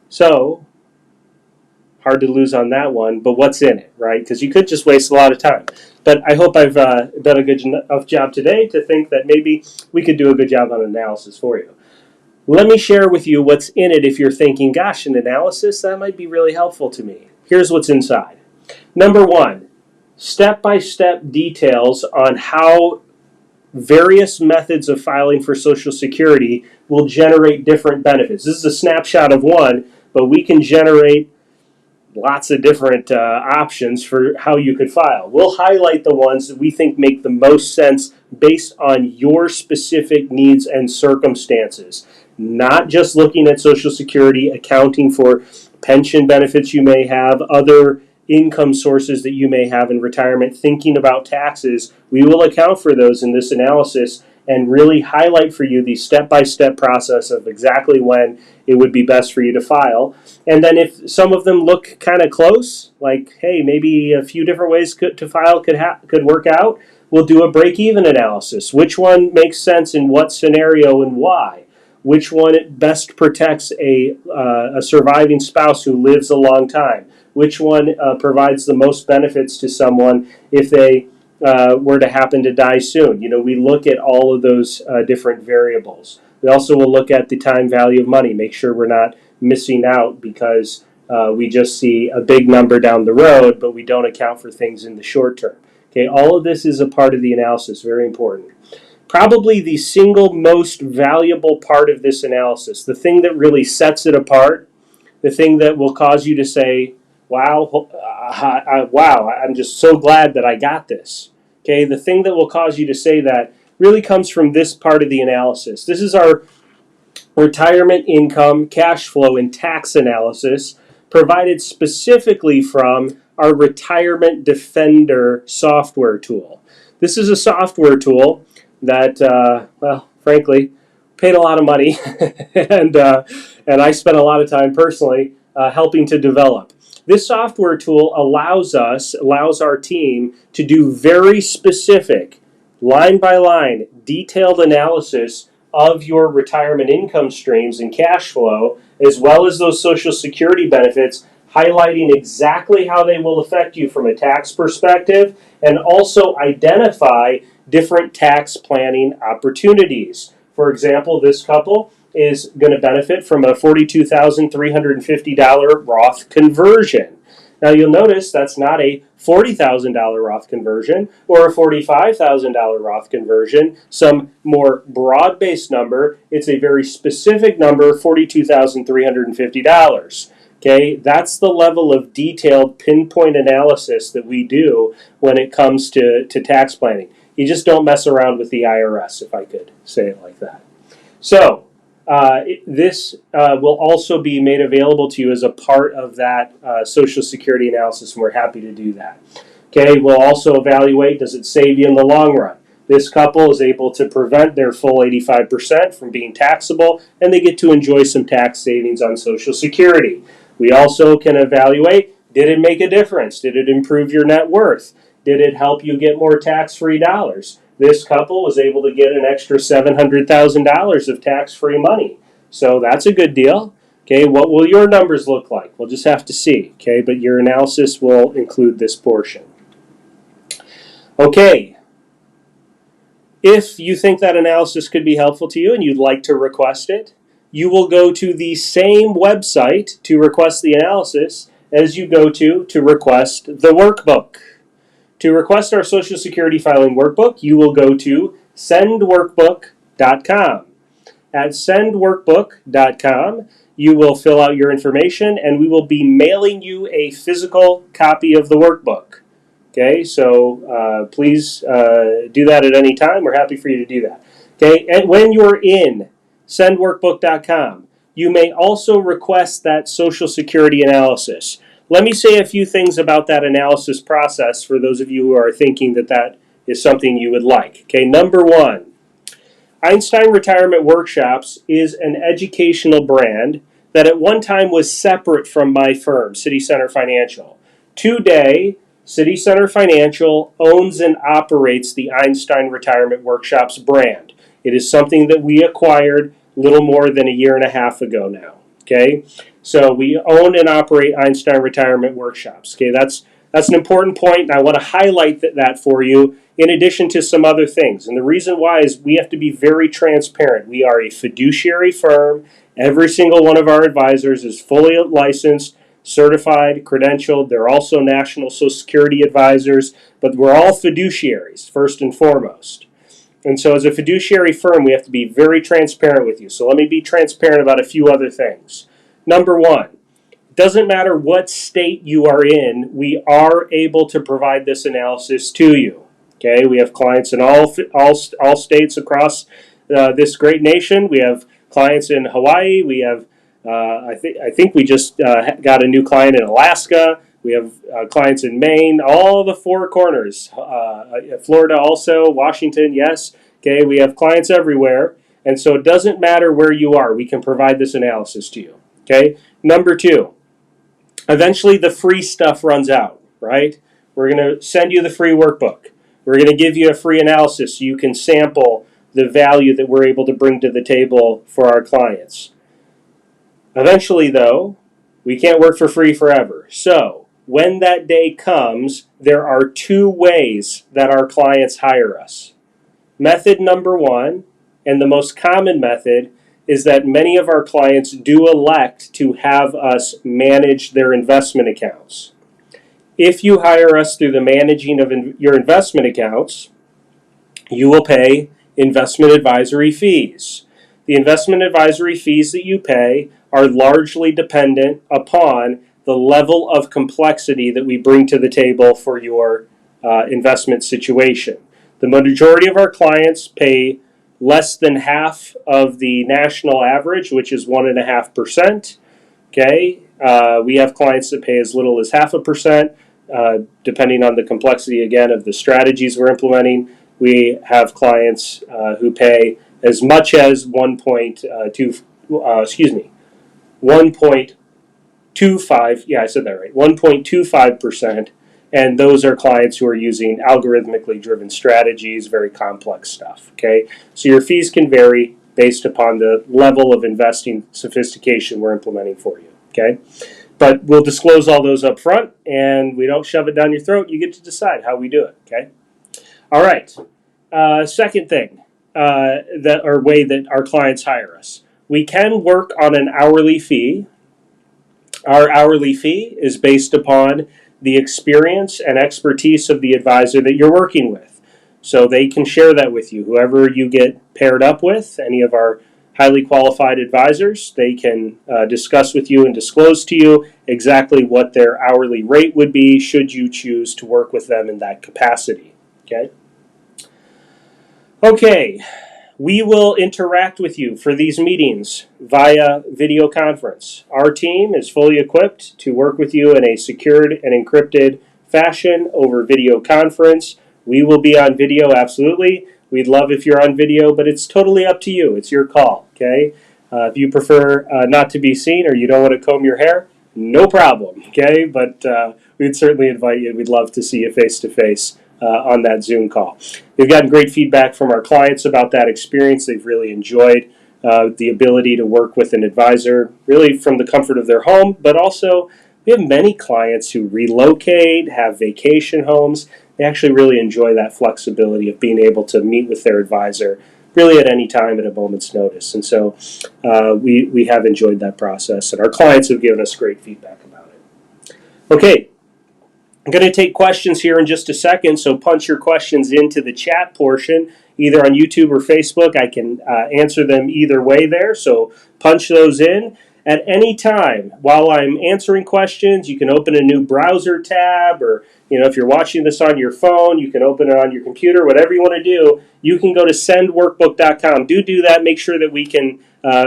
So, hard to lose on that one, but what's in it, right? Because you could just waste a lot of time. But I hope I've done a good enough job today to think that maybe we could do a good job on analysis for you. Let me share with you what's in it if you're thinking, gosh, an analysis, that might be really helpful to me. Here's what's inside. Number one, step-by-step details on how various methods of filing for Social Security will generate different benefits. This is a snapshot of one, but we can generate lots of different options for how you could file. We'll highlight the ones that we think make the most sense based on your specific needs and circumstances. Not just looking at Social Security, accounting for pension benefits you may have, other income sources that you may have in retirement, thinking about taxes. We will account for those in this analysis and really highlight for you the step-by-step process of exactly when it would be best for you to file. And then if some of them look kind of close, like, hey, maybe a few different ways to file could work out, we'll do a break-even analysis. Which one makes sense in what scenario and why? Which one best protects a surviving spouse who lives a long time? Which one provides the most benefits to someone if they were to happen to die soon? You know, we look at all of those different variables. We also will look at the time value of money, make sure we're not missing out because we just see a big number down the road, but we don't account for things in the short term. Okay, all of this is a part of the analysis, very important. Probably the single most valuable part of this analysis, the thing that really sets it apart, the thing that will cause you to say, wow, I'm just so glad that I got this. Okay, the thing that will cause you to say that really comes from this part of the analysis. This is our retirement income, cash flow, and tax analysis provided specifically from our Retirement Defender software tool. This is a software tool that, well, frankly, paid a lot of money and I spent a lot of time personally helping to develop. This software tool allows our team to do very specific, line by line, detailed analysis of your retirement income streams and cash flow, as well as those Social Security benefits, highlighting exactly how they will affect you from a tax perspective, and also identify different tax planning opportunities. For example, this couple is going to benefit from a $42,350 Roth conversion. Now you'll notice that's not a $40,000 Roth conversion or a $45,000 Roth conversion, some more broad-based number. It's a very specific number, $42,350. Okay, that's the level of detailed pinpoint analysis that we do when it comes to tax planning. You just don't mess around with the IRS, if I could say it like that. So, this will also be made available to you as a part of that Social Security analysis, and we're happy to do that. Okay, we'll also evaluate, does it save you in the long run? This couple is able to prevent their full 85% from being taxable, and they get to enjoy some tax savings on Social Security. We also can evaluate, did it make a difference? Did it improve your net worth? Did it help you get more tax-free dollars? This couple was able to get an extra $700,000 of tax-free money. So that's a good deal. Okay, what will your numbers look like? We'll just have to see. Okay, but your analysis will include this portion. Okay, if you think that analysis could be helpful to you and you'd like to request it, you will go to the same website to request the analysis as you go to request the workbook. To request our Social Security filing workbook, you will go to sendworkbook.com. At sendworkbook.com, you will fill out your information, and we will be mailing you a physical copy of the workbook. Okay, so please do that at any time. We're happy for you to do that. Okay, and when you're in sendworkbook.com, you may also request that Social Security analysis. Let me say a few things about that analysis process for those of you who are thinking that that is something you would like. Okay, number one, Einstein Retirement Workshops is an educational brand that at one time was separate from my firm, City Center Financial. Today, City Center Financial owns and operates the Einstein Retirement Workshops brand. It is something that we acquired a little more than a year and a half ago now. Okay, so we own and operate Einstein Retirement Workshops. Okay, that's an important point, and I want to highlight that for you in addition to some other things. And the reason why is we have to be very transparent. We are a fiduciary firm. Every single one of our advisors is fully licensed, certified, credentialed. They're also National Social Security advisors, but we're all fiduciaries, first and foremost. And so as a fiduciary firm, we have to be very transparent with you. So let me be transparent about a few other things. Number one, it doesn't matter what state you are in, we are able to provide this analysis to you. Okay, we have clients in all states across this great nation. We have clients in Hawaii. We have, I think we just got a new client in Alaska. We have clients in Maine, all the four corners. Florida also, Washington, yes. Okay, we have clients everywhere. And so it doesn't matter where you are. We can provide this analysis to you. Okay, number two, eventually the free stuff runs out, right? We're going to send you the free workbook. We're going to give you a free analysis so you can sample the value that we're able to bring to the table for our clients. Eventually, though, we can't work for free forever. So when that day comes, there are two ways that our clients hire us. Method number one, and the most common method, is that many of our clients do elect to have us manage their investment accounts. If you hire us through the managing of your investment accounts, you will pay investment advisory fees. The investment advisory fees that you pay are largely dependent upon the level of complexity that we bring to the table for your investment situation. The majority of our clients pay less than half of the national average, which is 1.5%. Okay, we have clients that pay as little as 0.5%, depending on the complexity again of the strategies we're implementing. We have clients who pay as much as 1.25. Yeah, I said that right. 1.25%. And those are clients who are using algorithmically driven strategies, very complex stuff, okay? So your fees can vary based upon the level of investing sophistication we're implementing for you, okay? But we'll disclose all those up front, and we don't shove it down your throat. You get to decide how we do it, okay? All right. Second thing, way that our clients hire us. We can work on an hourly fee. Our hourly fee is based upon the experience and expertise of the advisor that you're working with. So they can share that with you. Whoever you get paired up with, any of our highly qualified advisors, they can discuss with you and disclose to you exactly what their hourly rate would be should you choose to work with them in that capacity. Okay, we will interact with you for these meetings via video conference. Our team is fully equipped to work with you in a secured and encrypted fashion over video conference. We will be on video, absolutely. We'd love if you're on video, but it's totally up to you. It's your call, okay? If you prefer not to be seen or you don't want to comb your hair, no problem, okay? But we'd certainly invite you. We'd love to see you face-to-face on that Zoom call. We've gotten great feedback from our clients about that experience. They've really enjoyed the ability to work with an advisor, really from the comfort of their home, but also we have many clients who relocate, have vacation homes. They actually really enjoy that flexibility of being able to meet with their advisor really at any time at a moment's notice. And so we have enjoyed that process, and our clients have given us great feedback about it. Okay, I'm going to take questions here in just a second, so punch your questions into the chat portion, either on YouTube or Facebook. I can answer them either way there, so punch those in. At any time, while I'm answering questions, you can open a new browser tab, or if you're watching this on your phone, you can open it on your computer, whatever you want to do. You can go to sendworkbook.com. Do that. Make sure that we can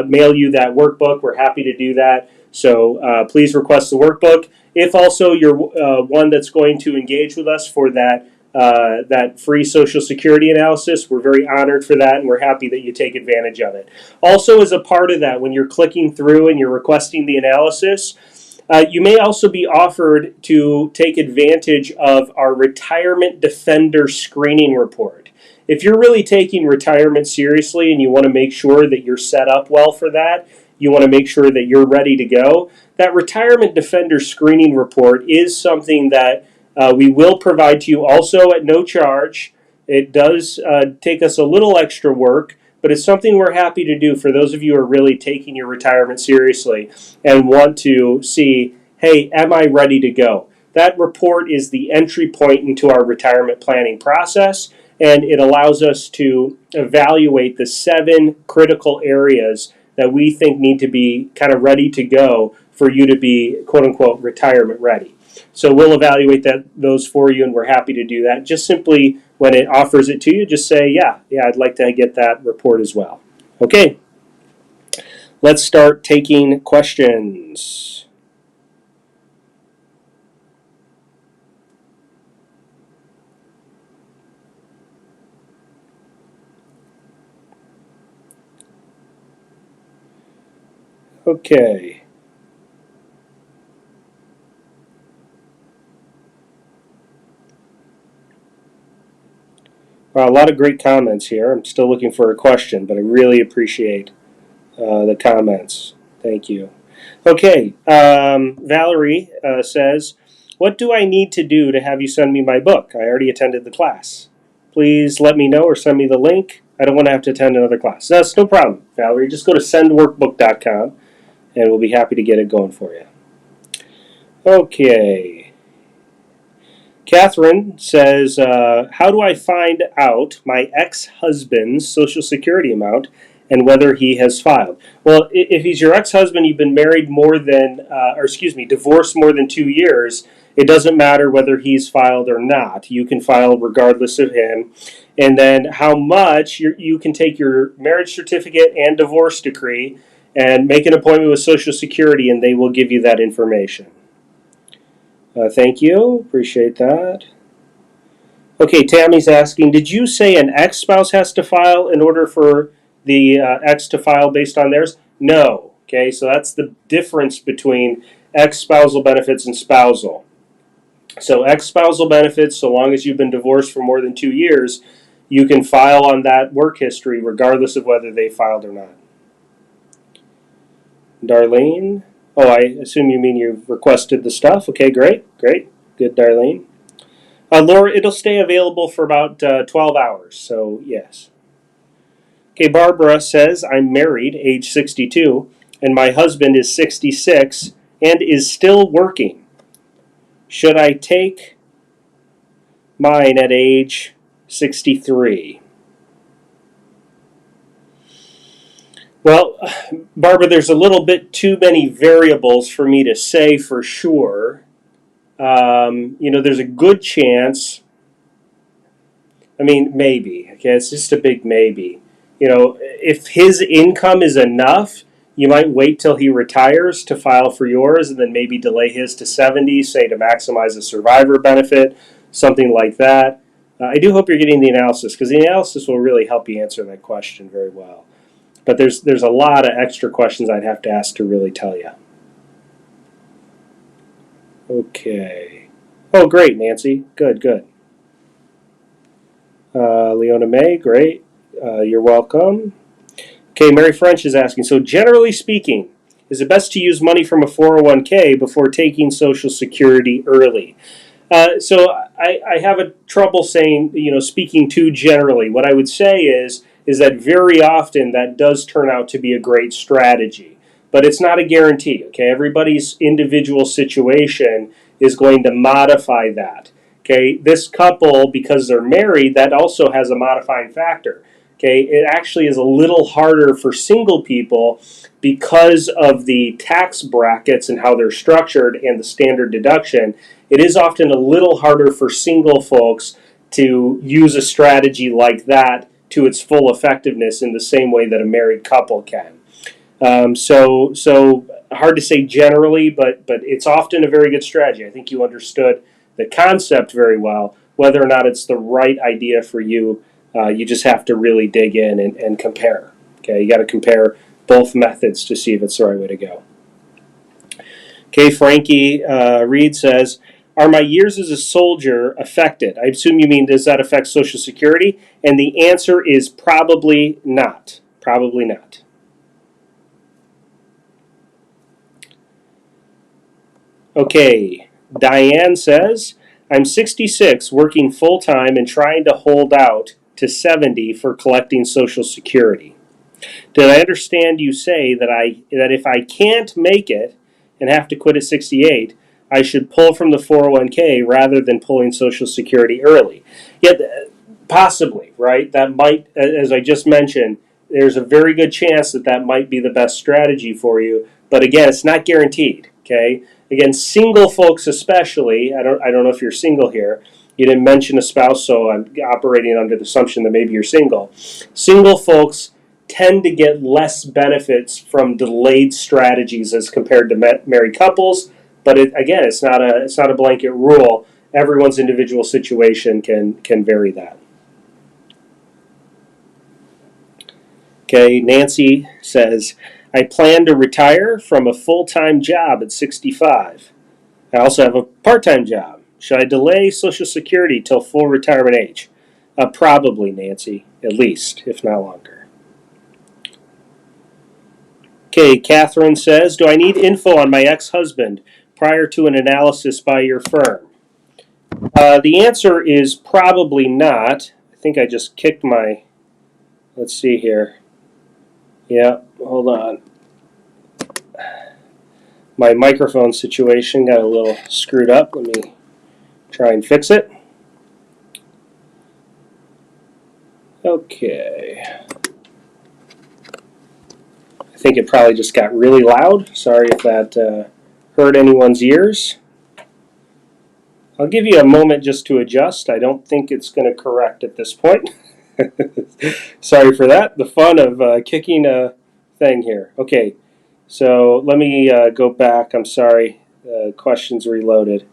mail you that workbook. We're happy to do that. So please request the workbook. If also you're one that's going to engage with us for that free Social Security analysis, we're very honored for that, and we're happy that you take advantage of it. Also, as a part of that, when you're clicking through and you're requesting the analysis, you may also be offered to take advantage of our Retirement Defender Screening Report. If you're really taking retirement seriously and you want to make sure that you're set up well for that, you want to make sure that you're ready to go, that Retirement Defender Screening Report is something that we will provide to you also at no charge. It does take us a little extra work, but it's something we're happy to do for those of you who are really taking your retirement seriously and want to see, hey, am I ready to go? That report is the entry point into our retirement planning process, and it allows us to evaluate the 7 critical areas that we think need to be kind of ready to go for you to be, quote-unquote, retirement ready. So we'll evaluate those for you, and we're happy to do that. Just simply, when it offers it to you, just say, yeah, I'd like to get that report as well. Okay, let's start taking questions. Okay. Wow, a lot of great comments here. I'm still looking for a question, but I really appreciate the comments. Thank you. Okay, Valerie says, what do I need to do to have you send me my book? I already attended the class. Please let me know or send me the link. I don't want to have to attend another class. That's no problem, Valerie. Just go to sendworkbook.com, and we'll be happy to get it going for you. Okay. Catherine says, how do I find out my ex-husband's Social Security amount and whether he has filed? Well, if he's your ex-husband, you've been married divorced more than 2 years, it doesn't matter whether he's filed or not. You can file regardless of him. And then how much, you can take your marriage certificate and divorce decree and make an appointment with Social Security, and they will give you that information. Thank you. Appreciate that. Okay, Tammy's asking, did you say an ex-spouse has to file in order for the ex to file based on theirs? No. Okay, so that's the difference between ex-spousal benefits and spousal. So ex-spousal benefits, so long as you've been divorced for more than 2 years, you can file on that work history regardless of whether they filed or not. Darlene, Oh, I assume you mean you've requested the stuff. Okay, great, great. Good, Darlene. Laura, it'll stay available for about 12 hours, so yes. Okay, Barbara says, I'm married, age 62, and my husband is 66 and is still working. Should I take mine at age 63? Well, Barbara, there's a little bit too many variables for me to say for sure. There's a good chance. I mean, maybe. Okay, it's just a big maybe. If his income is enough, you might wait till he retires to file for yours and then maybe delay his to 70, say to maximize the survivor benefit, something like that. I do hope you're getting the analysis because the analysis will really help you answer that question very well. But there's a lot of extra questions I'd have to ask to really tell you. Okay. Oh, great, Nancy. Good, good. Leona May, great. You're welcome. Okay, Mary French is asking, so generally speaking, is it best to use money from a 401k before taking Social Security early? So I have a trouble saying, speaking too generally. What I would say is that very often that does turn out to be a great strategy, but it's not a guarantee. Okay, everybody's individual situation is going to modify that. Okay, this couple, because they're married, that also has a modifying factor. Okay, it actually is a little harder for single people because of the tax brackets and how they're structured and the standard deduction. It is often a little harder for single folks to use a strategy like that to its full effectiveness in the same way that a married couple can. So hard to say generally, but it's often a very good strategy. I think you understood the concept very well. Whether or not it's the right idea for you, you just have to really dig in and compare. Okay, you got to compare both methods to see if it's the right way to go. Okay, Frankie Reed says, are my years as a soldier affected? I assume you mean, does that affect Social Security? And the answer is probably not. Probably not. Okay, Diane says, I'm 66, working full time and trying to hold out to 70 for collecting Social Security. Did I understand you say that if I can't make it and have to quit at 68, I should pull from the 401k rather than pulling Social Security early? Yet, possibly, right? That might, as I just mentioned, there's a very good chance that might be the best strategy for you. But again, it's not guaranteed. Okay. Again, single folks especially. I don't know if you're single here. You didn't mention a spouse, so I'm operating under the assumption that maybe you're single. Single folks tend to get less benefits from delayed strategies as compared to married couples. But it's not a blanket rule. Everyone's individual situation can vary that. Okay, Nancy says, I plan to retire from a full-time job at 65. I also have a part-time job. Should I delay Social Security till full retirement age? Probably, Nancy, at least, if not longer. Okay, Catherine says, do I need info on my ex-husband prior to an analysis by your firm? The answer is probably not. I think I just kicked my, let's see here. Yeah, hold on. My microphone situation got a little screwed up. Let me try and fix it. Okay. I think it probably just got really loud. Sorry if that hurt anyone's ears. I'll give you a moment just to adjust. I don't think it's going to correct at this point. Sorry for that. The fun of kicking a thing here. Okay, so let me go back. I'm sorry. Questions reloaded.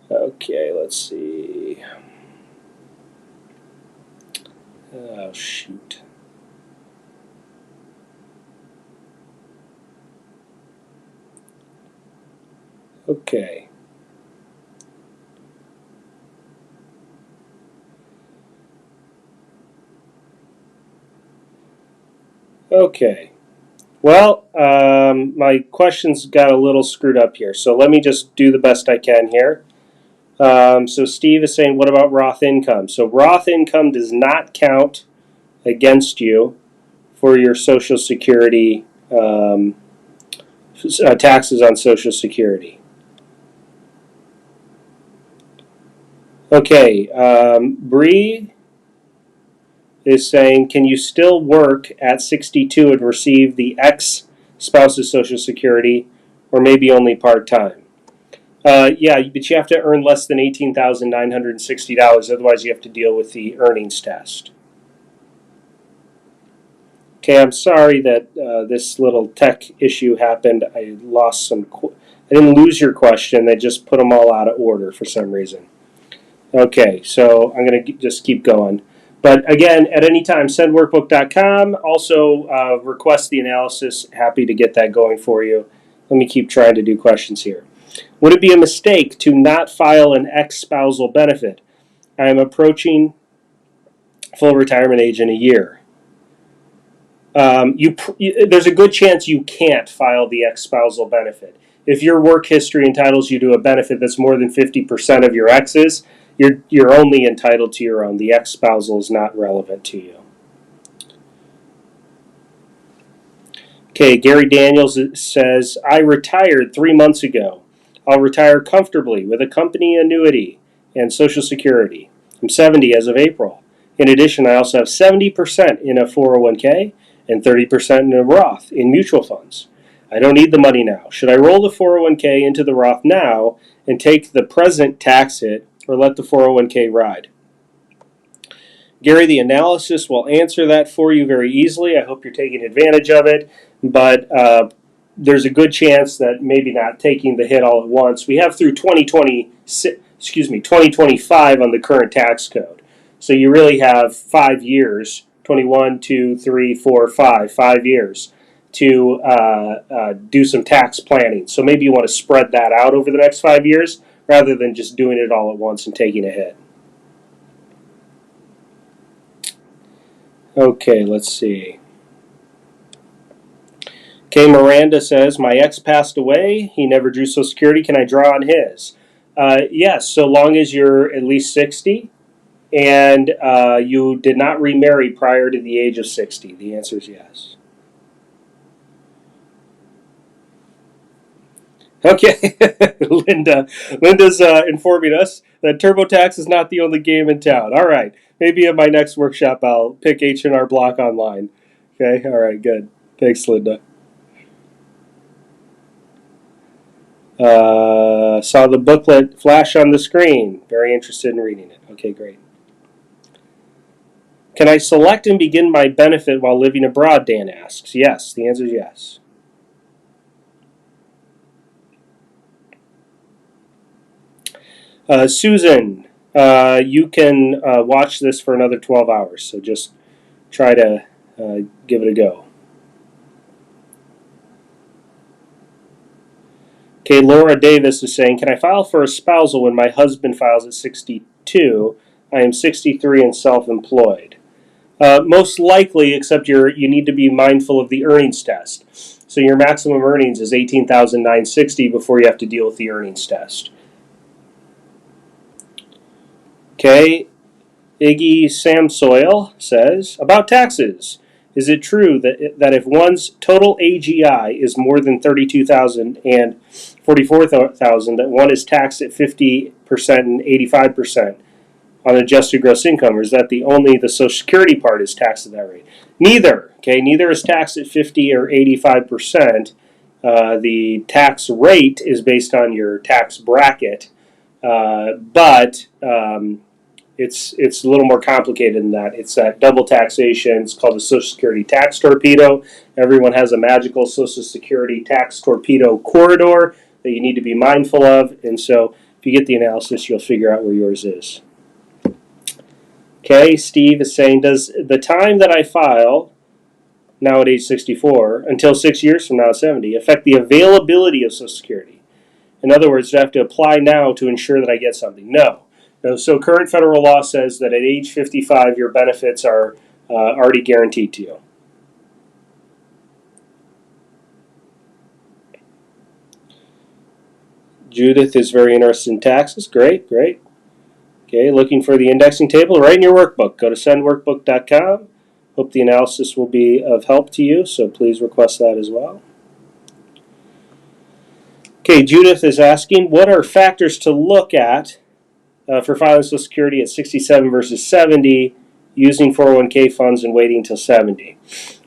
Okay, let's see. Oh, shoot. Okay. Okay. Well, my questions got a little screwed up here, so let me just do the best I can here. So Steve is saying, what about Roth income? So Roth income does not count against you for your Social Security taxes on Social Security. Okay, Bree is saying, can you still work at 62 and receive the ex-spouse's Social Security, or maybe only part-time? Yeah, but you have to earn less than $18,960. Otherwise, you have to deal with the earnings test. Okay, I'm sorry that this little tech issue happened. I lost some. I didn't lose your question. They just put them all out of order for some reason. Okay, so I'm going to just keep going. But again, at any time, sendworkbook.com. Also, request the analysis. Happy to get that going for you. Let me keep trying to do questions here. Would it be a mistake to not file an ex-spousal benefit? I am approaching full retirement age in a year. There's a good chance you can't file the ex-spousal benefit. If your work history entitles you to a benefit that's more than 50% of your ex's, you're only entitled to your own. The ex-spousal is not relevant to you. Okay, Gary Daniels says, I retired 3 months ago. I'll retire comfortably with a company annuity and Social Security. I'm 70 as of April. In addition, I also have 70% in a 401k and 30% in a Roth in mutual funds. I don't need the money now. Should I roll the 401k into the Roth now and take the present tax hit, or let the 401k ride? Gary, the analysis will answer that for you very easily. I hope you're taking advantage of it, but there's a good chance that maybe not taking the hit all at once. We have through 2025 on the current tax code. So you really have 5 years, 21, 2, 3, 4, 5 years to do some tax planning. So maybe you want to spread that out over the next 5 years rather than just doing it all at once and taking a hit. Okay, let's see. Okay, Miranda says, my ex passed away. He never drew Social Security. Can I draw on his? Yes, so long as you're at least 60 and you did not remarry prior to the age of 60. The answer is yes. Okay, Linda's informing us that TurboTax is not the only game in town. All right, maybe in my next workshop I'll pick H&R Block online. Okay, all right, good. Thanks, Linda. Saw the booklet flash on the screen. Very interested in reading it. Okay, great. Can I select and begin my benefit while living abroad, Dan asks. Yes, the answer is yes. Susan, you can watch this for another 12 hours, so just try to give it a go. Okay, Laura Davis is saying, can I file for a spousal when my husband files at 62? I am 63 and self-employed. Most likely, except you need to be mindful of the earnings test. So your maximum earnings is $18,960 before you have to deal with the earnings test. Okay, Iggy Samsoil says, about taxes. Is it true that if one's total AGI is more than $32,000 and $44,000, that one is taxed at 50% and 85% on adjusted gross income, or is that the Social Security part is taxed at that rate? Neither. Okay, neither is taxed at 50 or 85%. The tax rate is based on your tax bracket, but it's a little more complicated than that. It's that double taxation. It's called the Social Security tax torpedo. Everyone has a magical Social Security tax torpedo corridor that you need to be mindful of. And so if you get the analysis, you'll figure out where yours is. Okay, Steve is saying, does the time that I file, now at age 64, until 6 years from now at 70, affect the availability of Social Security? In other words, do I have to apply now to ensure that I get something? No. So current federal law says that at age 55, your benefits are already guaranteed to you. Judith is very interested in taxes. Great, great. Okay, looking for the indexing table, right in your workbook. Go to sendworkbook.com. Hope the analysis will be of help to you, so please request that as well. Okay, Judith is asking, what are factors to look at for filing Social Security at 67 versus 70, using 401k funds and waiting until 70?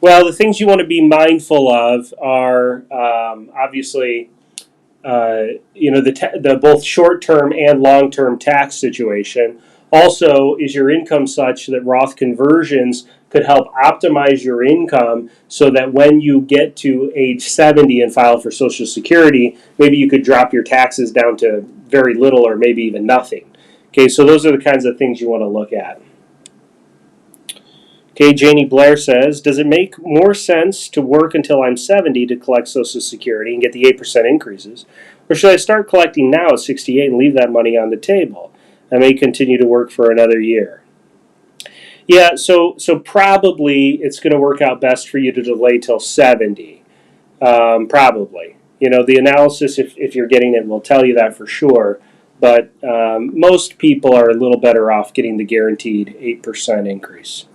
Well, the things you want to be mindful of are obviously the both short-term and long-term tax situation. Also, is your income such that Roth conversions could help optimize your income so that when you get to age 70 and file for Social Security, maybe you could drop your taxes down to very little or maybe even nothing. Okay, so those are the kinds of things you want to look at. Okay, Janie Blair says, does it make more sense to work until I'm 70 to collect Social Security and get the 8% increases? Or should I start collecting now at 68 and leave that money on the table? I may continue to work for another year. Yeah, so probably it's going to work out best for you to delay till 70. Probably. The analysis, if you're getting it, will tell you that for sure. But most people are a little better off getting the guaranteed 8% increase.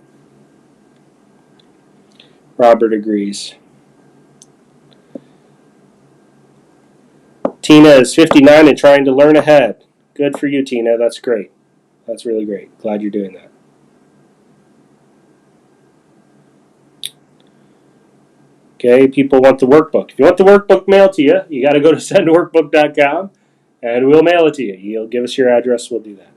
Robert agrees. Tina is 59 and trying to learn ahead. Good for you, Tina. That's great. That's really great. Glad you're doing that. Okay, people want the workbook. If you want the workbook mailed to you, you got to go to sendworkbook.com and we'll mail it to you. You'll give us your address, we'll do that.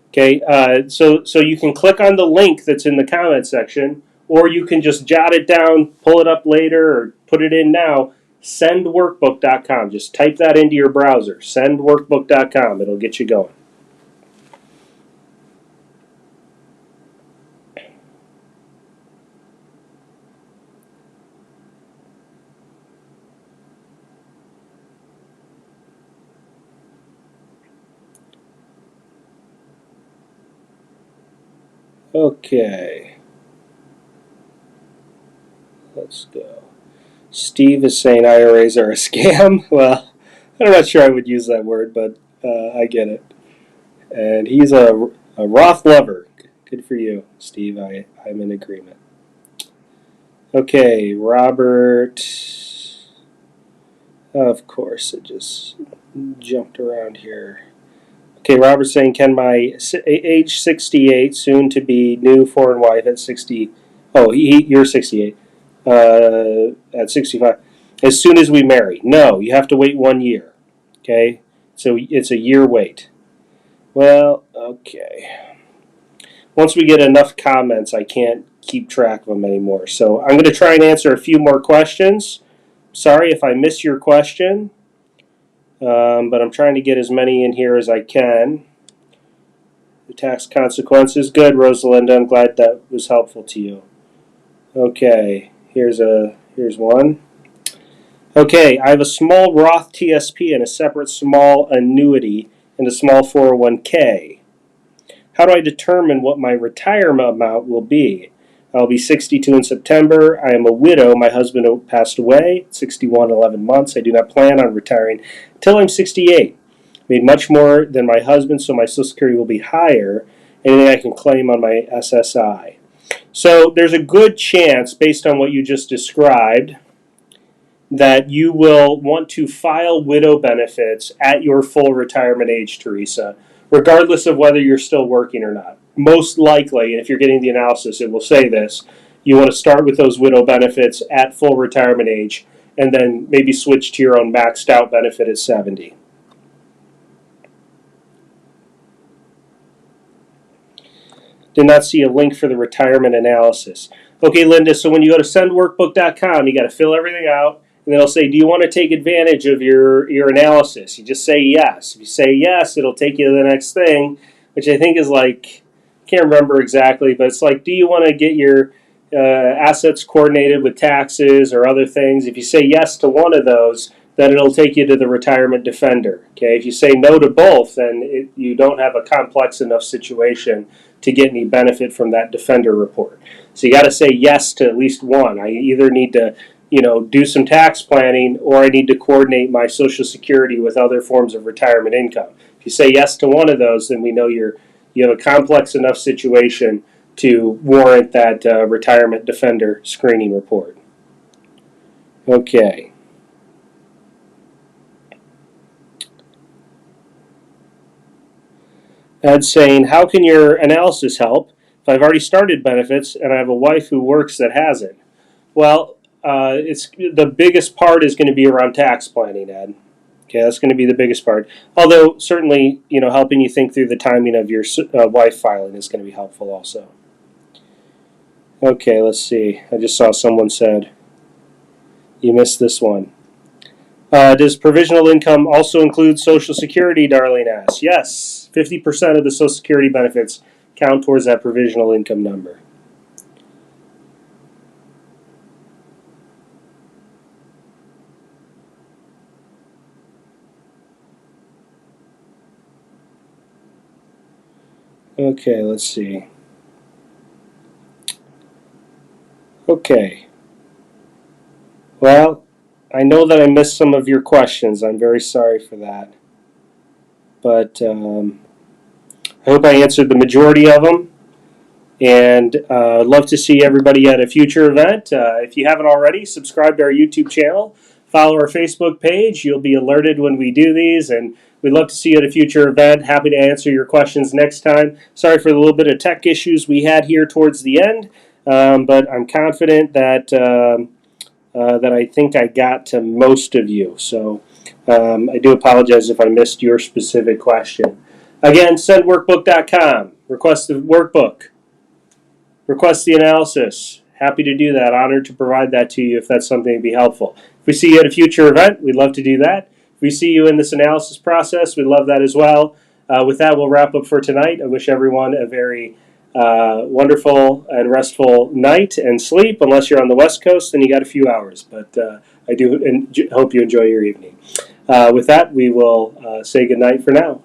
Okay, so you can click on the link that's in the comment section, or you can just jot it down, pull it up later, or put it in now. Sendworkbook.com. Just type that into your browser. Sendworkbook.com. It'll get you going. Okay. Let's go. Steve is saying IRAs are a scam. Well, I'm not sure I would use that word, but I get it. And he's a Roth lover. Good for you, Steve. I'm in agreement. Okay, Robert. Of course, it just jumped around here. Okay, Robert's saying, can my age 68, soon to be new foreign wife at 60, you're 68, at 65, as soon as we marry? No, you have to wait 1 year. Okay, so it's a year wait. Well, okay. Once we get enough comments, I can't keep track of them anymore. So I'm going to try and answer a few more questions. Sorry if I miss your question. But I'm trying to get as many in here as I can. The tax consequences. Good, Rosalinda. I'm glad that was helpful to you. Okay, here's one. Okay, I have a small Roth TSP and a separate small annuity and a small 401k. How do I determine what my retirement amount will be? I'll be 62 in September. I am a widow. My husband passed away at 61, 11 months. I do not plan on retiring until I'm 68. Made much more than my husband, so my Social Security will be higher. Anything I can claim on my SSI. So there's a good chance, based on what you just described, that you will want to file widow benefits at your full retirement age, Teresa, regardless of whether you're still working or not. Most likely, and if you're getting the analysis, it will say this, you want to start with those widow benefits at full retirement age and then maybe switch to your own maxed out benefit at 70. Did not see a link for the retirement analysis. Okay, Linda, so when you go to sendworkbook.com, you got to fill everything out, and then it'll say, do you want to take advantage of your analysis? You just say yes. If you say yes, it'll take you to the next thing, which I think is like, I can't remember exactly, but it's like, do you want to get your assets coordinated with taxes or other things? If you say yes to one of those, then it'll take you to the retirement defender. Okay, if you say no to both, then you don't have a complex enough situation to get any benefit from that defender report. So you got to say yes to at least one. I either need to, do some tax planning, or I need to coordinate my Social Security with other forms of retirement income. If you say yes to one of those, then we know you have a complex enough situation to warrant that retirement defender screening report. Okay. Ed's saying, how can your analysis help if I've already started benefits and I have a wife who works that hasn't? Well, it's the biggest part is going to be around tax planning, Ed. Okay, that's going to be the biggest part. Although certainly, helping you think through the timing of your wife filing is going to be helpful also. Okay, let's see. I just saw someone said you missed this one. Does provisional income also include Social Security, Darlene asks. Yes, 50% of the Social Security benefits count towards that provisional income number. Okay, let's see. Okay. Well, I know that I missed some of your questions. I'm very sorry for that. But I hope I answered the majority of them. And I'd love to see everybody at a future event. If you haven't already, subscribe to our YouTube channel. Follow our Facebook page. You'll be alerted when we do these. And we'd love to see you at a future event. Happy to answer your questions next time. Sorry for the little bit of tech issues we had here towards the end. But I'm confident that that I think I got to most of you. So I do apologize if I missed your specific question. Again, sendworkbook.com. Request the workbook. Request the analysis. Happy to do that. Honored to provide that to you if that's something that'd be helpful. If we see you at a future event, we'd love to do that. If we see you in this analysis process, we'd love that as well. With that, we'll wrap up for tonight. I wish everyone a very wonderful and restful night and sleep. Unless you're on the West Coast, then you got a few hours. But I do hope you enjoy your evening. With that, we will say goodnight for now.